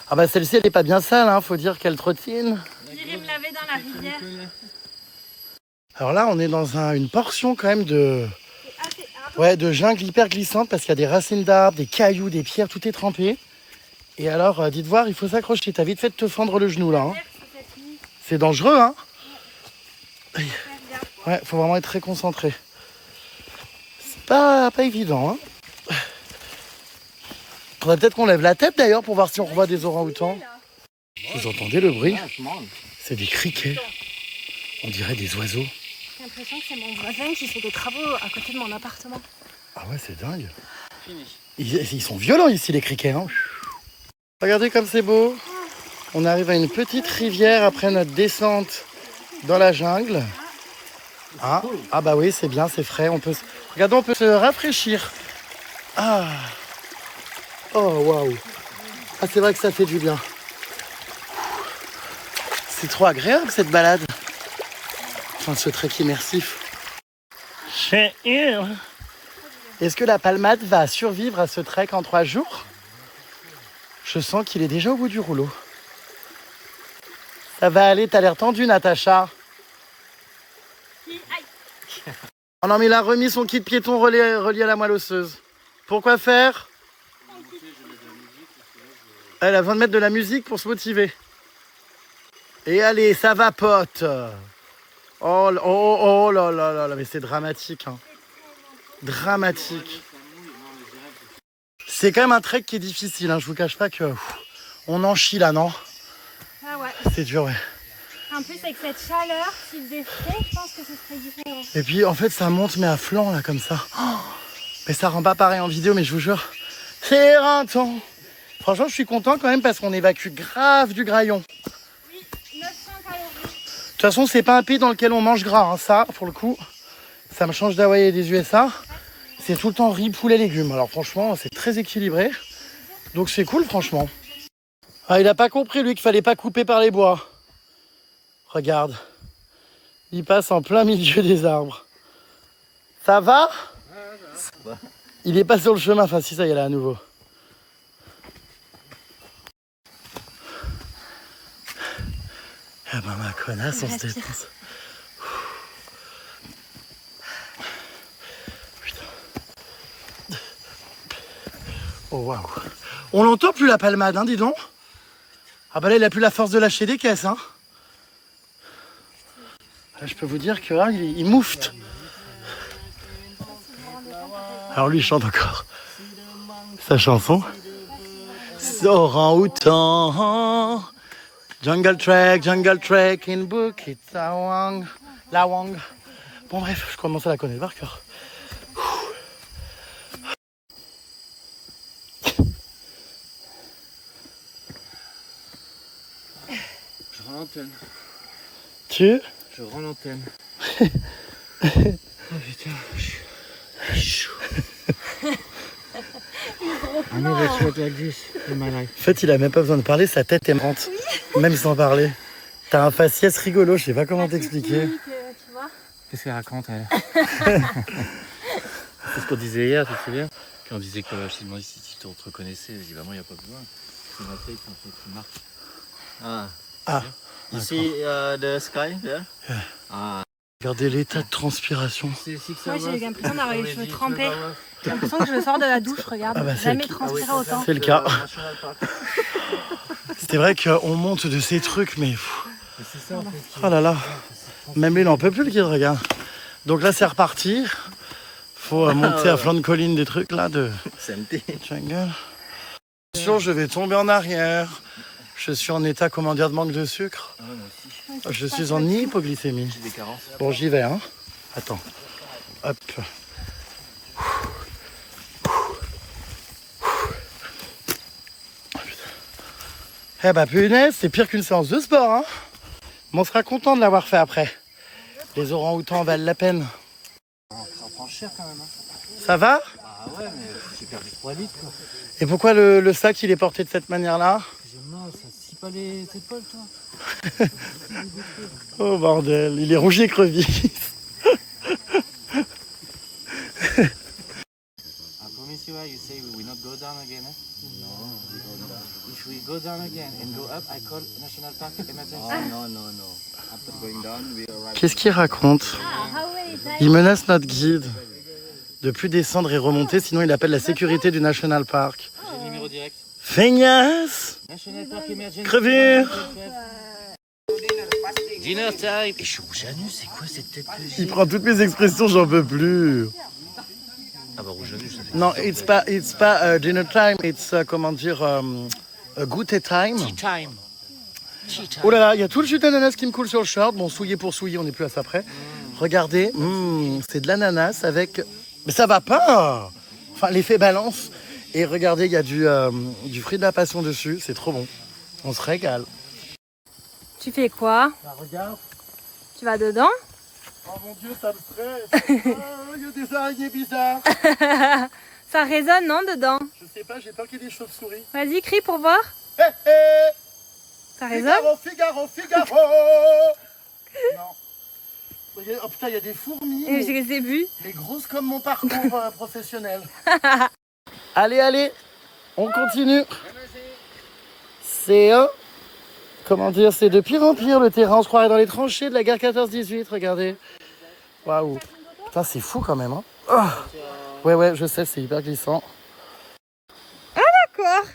[SPEAKER 1] Ah bah celle-ci, elle est pas bien sale, hein. Faut dire qu'elle trottine.
[SPEAKER 3] J'irai me laver dans la rivière.
[SPEAKER 1] Alors là, on est dans une portion quand même de jungle hyper glissante parce qu'il y a des racines d'arbres, des cailloux, des pierres, tout est trempé. Et alors, dites voir, il faut s'accrocher. T'as vite fait de te fendre le genou là. Hein. C'est dangereux, hein. Ouais, faut vraiment être très concentré. C'est pas évident, hein. Faudrait peut-être qu'on lève la tête d'ailleurs pour voir si on revoit des orang-outans. Vous entendez le bruit? C'est des criquets. On dirait des oiseaux.
[SPEAKER 3] J'ai l'impression que c'est mon voisin qui fait des travaux à côté de mon appartement.
[SPEAKER 1] Ah ouais, c'est dingue. Ils sont violents ici, les criquets. Hein. Regardez comme c'est beau. On arrive à une petite rivière après notre descente dans la jungle. Ah bah oui, c'est bien, c'est frais. Regardez, on peut se rafraîchir. Ah. Oh, waouh. Ah, c'est vrai que ça fait du bien. C'est trop agréable, cette balade. Enfin, ce trek immersif. Est-ce que la palmade va survivre à ce trek en 3 jours? Je sens qu'il est déjà au bout du rouleau. Ça va aller, t'as l'air tendu, Natacha. Oh non, mais il a remis son kit piéton relié à la moelle osseuse. Pourquoi faire? Elle a besoin de mettre de la musique pour se motiver. Et allez, ça vapote. Oh là là là, mais c'est dramatique. Hein. Dramatique. C'est quand même un trek qui est difficile, hein. Je vous cache pas que on en chie là, non?
[SPEAKER 3] Ah ouais.
[SPEAKER 1] C'est dur, ouais.
[SPEAKER 3] En plus, avec cette chaleur, s'il faisait frais, je pense que ce serait différent.
[SPEAKER 1] Et puis en fait, ça monte, mais à flanc, là, comme ça. Oh, mais ça rend pas pareil en vidéo, mais je vous jure, c'est rinçant. Franchement, je suis content quand même parce qu'on évacue grave du graillon.
[SPEAKER 3] Oui, 900 calories.
[SPEAKER 1] De toute façon, c'est pas un pays dans lequel on mange gras, hein. Ça, pour le coup, ça me change d'Hawaï et des USA. C'est tout le temps riz, poulet, légumes. Alors franchement, c'est très équilibré. Donc c'est cool, franchement. Ah, il a pas compris, lui, qu'il fallait pas couper par les bois. Regarde. Il passe en plein milieu des arbres. Ça va? Il est pas sur le chemin. Enfin, si, ça y est, là, à nouveau. Ah ben, ma connasse, on se détend. Oh waouh. On l'entend plus la palmade, hein, dis donc. Ah bah là, il a plus la force de lâcher des caisses, hein. Là, je peux vous dire que là, il moufte. Alors lui, il chante encore sa chanson. Orang-outan, jungle trek in Bukit Lawang. Bon bref, je commence à la connaître par cœur.
[SPEAKER 2] Je rends l'antenne. Je rends l'antenne. Oh putain, je suis chaud. I never felt like this in my life.
[SPEAKER 1] En fait, il a même pas besoin de parler, sa tête est marrante, même sans parler. T'as un faciès rigolo, je sais pas comment t'expliquer.
[SPEAKER 3] Tu vois?
[SPEAKER 2] Qu'est-ce qu'elle raconte, elle? C'est ce qu'on disait hier, tu te souviens? Puis on disait que je t'ai demandé si tu te reconnaissais. Elle dit bah moi, il n'y a pas besoin. C'est ma tête en fait qui marque.
[SPEAKER 1] Ah,
[SPEAKER 4] You see the sky there?
[SPEAKER 1] regardez l'état de transpiration.
[SPEAKER 3] Moi, j'ai l'impression d'avoir les cheveux trempés. J'ai l'impression que je sors de la douche, regarde.
[SPEAKER 1] Ah bah, c'est
[SPEAKER 3] Jamais
[SPEAKER 1] le-
[SPEAKER 3] transpiré autant.
[SPEAKER 1] C'est le cas. C'est vrai qu'on monte de ces trucs, mais... Oh là là. Même lui, il n'en peut plus, le guide, regarde. Donc là, c'est reparti. Faut monter à flanc de colline des trucs, là, de jungle. Attention, je vais tomber en arrière. Je suis en état, comment dire, de manque de sucre. Je suis en hypoglycémie.
[SPEAKER 2] J'ai des carences.
[SPEAKER 1] Bon, j'y vais, hein. Attends. Hop. Eh bah punaise, c'est pire qu'une séance de sport, hein. Mais on sera content de l'avoir fait après. Les orang-outans valent la peine.
[SPEAKER 2] Ça prend cher quand même. Hein.
[SPEAKER 1] Ça va?
[SPEAKER 2] Ah ouais, mais j'ai perdu 3 litres. Quoi.
[SPEAKER 1] Et pourquoi le sac il est porté de cette manière-là?
[SPEAKER 2] J'ai mal, ça scie pas les épaules, toi.
[SPEAKER 1] Oh bordel, il est rouge et crevice.
[SPEAKER 2] I promise you, you say we will not go down again. Eh? No, we go down. If we go down again and go up, I call National Park emergency.
[SPEAKER 4] Oh, no. After going down, we arrive.
[SPEAKER 1] Qu'est-ce qu'il raconte?
[SPEAKER 3] How many times?
[SPEAKER 1] Il menace notre guide de plus descendre et remonter, sinon il appelle la sécurité du National Park.
[SPEAKER 2] J'ai le numéro direct.
[SPEAKER 1] Feignasse!
[SPEAKER 2] National Park emergency.
[SPEAKER 1] Crevure!
[SPEAKER 2] Dinner time.
[SPEAKER 5] Et je suis rouge à nu, c'est quoi cette tête que
[SPEAKER 1] Il
[SPEAKER 5] j'ai?
[SPEAKER 1] prend toutes mes expressions, j'en peux plus.
[SPEAKER 5] Ah bah rouge à nu, ça fait.
[SPEAKER 1] Non, it's pas dinner time, it's comment dire goûter time.
[SPEAKER 5] Tea time. Tea time.
[SPEAKER 1] Oh là là, il y a tout le jus d'ananas qui me coule sur le short. Bon, souillé pour souillé, on n'est plus à ça près. Regardez, c'est de l'ananas avec... Mais ça va pas. Enfin, l'effet balance. Et regardez, il y a du fruit de la passion dessus. C'est trop bon. On se régale.
[SPEAKER 3] Tu fais quoi?
[SPEAKER 1] Bah, regarde.
[SPEAKER 3] Tu vas dedans?
[SPEAKER 1] Oh mon Dieu, ça me stresse. Il y a des araignées bizarres.
[SPEAKER 3] Ça résonne, non, dedans?
[SPEAKER 1] Je sais pas, j'ai peur qu'il y ait des chauves-souris.
[SPEAKER 3] Vas-y, crie pour voir.
[SPEAKER 1] Hé hé!
[SPEAKER 3] Ça résonne?
[SPEAKER 1] Figaro. Non. Oh putain, il y a des fourmis.
[SPEAKER 3] Et je les ai vus.
[SPEAKER 1] Mais grosses comme mon parcours professionnel. Allez, on continue. C'est comment dire, c'est de pire en pire le terrain. On se croirait dans les tranchées de la guerre 14-18, regardez. Waouh. Putain, c'est fou quand même. Hein. Oh. Ouais, je sais, c'est hyper glissant.
[SPEAKER 3] D'accord.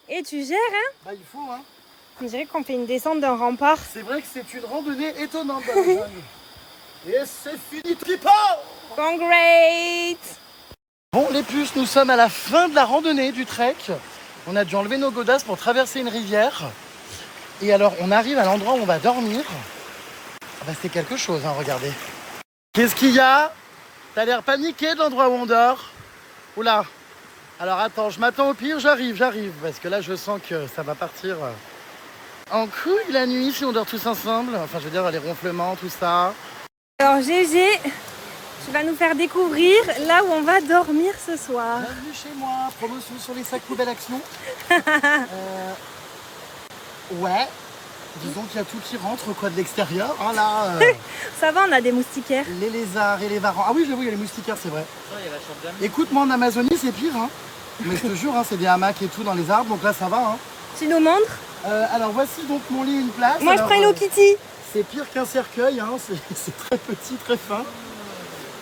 [SPEAKER 3] Et tu gères, hein?
[SPEAKER 1] Bah, il faut, hein.
[SPEAKER 3] On dirait qu'on fait une descente d'un rempart.
[SPEAKER 1] C'est vrai que c'est une randonnée étonnante dans la jungle. Et c'est fini, tripot.
[SPEAKER 3] Congrats!
[SPEAKER 1] Bon, les puces, nous sommes à la fin de la randonnée du trek. On a dû enlever nos godasses pour traverser une rivière. Et alors, on arrive à l'endroit où on va dormir. Ah bah, c'est quelque chose, hein, regardez. Qu'est-ce qu'il y a? T'as l'air paniqué de l'endroit où on dort? Oula. Alors attends, je m'attends au pire, j'arrive. Parce que là, je sens que ça va partir en couille la nuit si on dort tous ensemble. Enfin, je veux dire, les ronflements, tout ça.
[SPEAKER 3] Alors GG, tu vas nous faire découvrir là où on va dormir ce soir.
[SPEAKER 1] Bienvenue chez moi, promotion sur les sacs poubelles Action. Ouais, disons qu'il y a tout qui rentre quoi de l'extérieur. Hein, là,
[SPEAKER 3] Ça va, on a des moustiquaires.
[SPEAKER 1] les lézards et les varans. Ah oui, j'avoue, il y a les moustiquaires, c'est vrai.
[SPEAKER 2] Ça, il y a la chambre d'amis.
[SPEAKER 1] Écoute, moi en Amazonie, c'est pire. Hein. Mais je te jure, hein, c'est des hamacs et tout dans les arbres, donc là, ça va. Hein.
[SPEAKER 3] Tu nous montres?
[SPEAKER 1] Alors voici donc mon lit, une place.
[SPEAKER 3] Moi,
[SPEAKER 1] Alors,
[SPEAKER 3] je prends Hello Kitty.
[SPEAKER 1] C'est pire qu'un cercueil, hein. C'est très petit, très fin.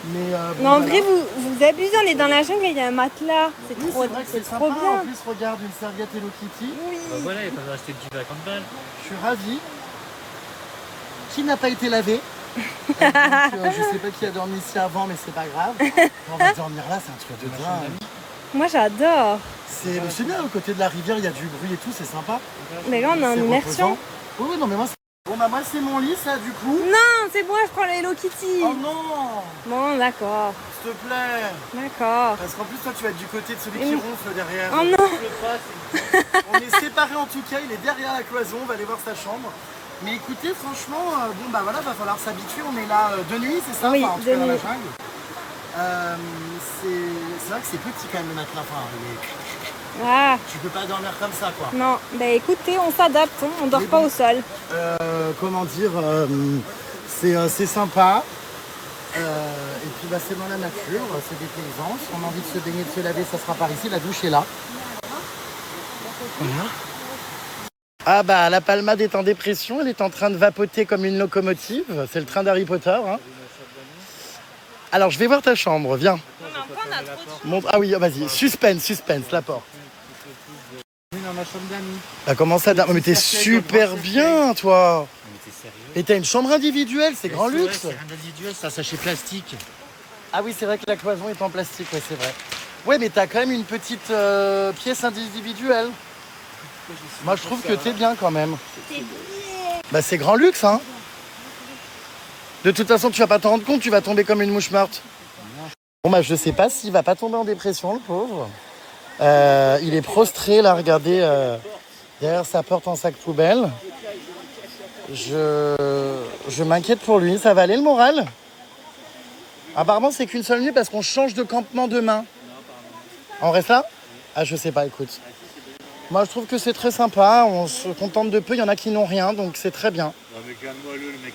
[SPEAKER 1] Mais,
[SPEAKER 3] Mais en
[SPEAKER 1] voilà.
[SPEAKER 3] vrai, vous abusez, on est dans la jungle et il y a un matelas. C'est
[SPEAKER 1] Oui,
[SPEAKER 3] trop,
[SPEAKER 1] c'est vrai que c'est
[SPEAKER 3] trop
[SPEAKER 1] sympa.
[SPEAKER 3] bien.
[SPEAKER 1] En plus, regarde une serviette Hello Kitty.
[SPEAKER 5] Bah voilà, il va acheter le petit 50 balles.
[SPEAKER 1] Je suis ravi. Qui n'a pas été lavé. Donc, je sais pas qui a dormi ici avant, mais c'est pas grave. On va dormir là, c'est un truc de dingue.
[SPEAKER 3] Moi, j'adore.
[SPEAKER 1] C'est bien, au côté de la rivière, il y a du bruit et tout, c'est sympa.
[SPEAKER 3] Mais là, on est en
[SPEAKER 1] C'est
[SPEAKER 3] immersion.
[SPEAKER 1] reposant. Oui, non, mais moi, bon, bah, moi, c'est mon lit, ça, du coup.
[SPEAKER 3] Non, c'est moi, je prends le Hello Kitty.
[SPEAKER 1] Oh non,
[SPEAKER 3] Bon, d'accord.
[SPEAKER 1] s'il te plaît.
[SPEAKER 3] D'accord.
[SPEAKER 1] Parce qu'en plus, toi, tu vas être du côté de celui
[SPEAKER 3] Et
[SPEAKER 1] qui
[SPEAKER 3] oui.
[SPEAKER 1] ronfle derrière.
[SPEAKER 3] Oh non.
[SPEAKER 1] On est séparés en tout cas, il est derrière la cloison, on va aller voir sa chambre. Mais écoutez, franchement, bon bah voilà, va falloir s'habituer, on est là de nuit, c'est ça?
[SPEAKER 3] Oui,
[SPEAKER 1] Enfin, en tout
[SPEAKER 3] de
[SPEAKER 1] cas dans la
[SPEAKER 3] nuit.
[SPEAKER 1] jungle. C'est vrai que c'est petit quand même le matelas, enfin,
[SPEAKER 3] Ah,
[SPEAKER 1] tu peux pas dormir comme ça quoi.
[SPEAKER 3] non. Bah écoutez, on s'adapte, hein. On dort
[SPEAKER 1] Mais
[SPEAKER 3] pas
[SPEAKER 1] bon.
[SPEAKER 3] au sol.
[SPEAKER 1] Comment dire, c'est sympa. Et puis bah, c'est dans la nature, c'est des paysans. Si on a envie de se baigner, de se laver, ça sera par ici, la douche est là. Voilà. Ah bah la palmade est en dépression, elle est en train de vapoter comme une locomotive. C'est le train d'Harry Potter. Hein. Alors je vais voir ta chambre, viens. Ah oui, vas-y, suspense, la porte.
[SPEAKER 2] Dans ma chambre d'amis.
[SPEAKER 1] Bah comment ça? Mais t'es super bien toi.
[SPEAKER 2] Mais t'es sérieux?
[SPEAKER 1] Et t'as une chambre individuelle, c'est grand luxe.
[SPEAKER 2] C'est un individuel, c'est un sachet plastique.
[SPEAKER 1] Ah oui, c'est vrai que la cloison est en plastique, ouais, c'est vrai. Ouais, mais t'as quand même une petite pièce individuelle. Moi, je trouve que t'es bien quand même. Bah, c'est grand luxe, hein. De toute façon, tu vas pas t'en rendre compte, tu vas tomber comme une mouche morte. Bon, bah, je sais pas s'il va pas tomber en dépression, le pauvre. Il est prostré, là, regardez. derrière sa porte en sac poubelle. Je m'inquiète pour lui. Ça va aller le moral? Apparemment, c'est qu'une seule nuit parce qu'on change de campement demain. On reste là? Ah, je sais pas, écoute. Moi, je trouve que c'est très sympa. On se contente de peu. Il y en a qui n'ont rien, donc c'est très bien.
[SPEAKER 5] Non mais calme-moi le mec.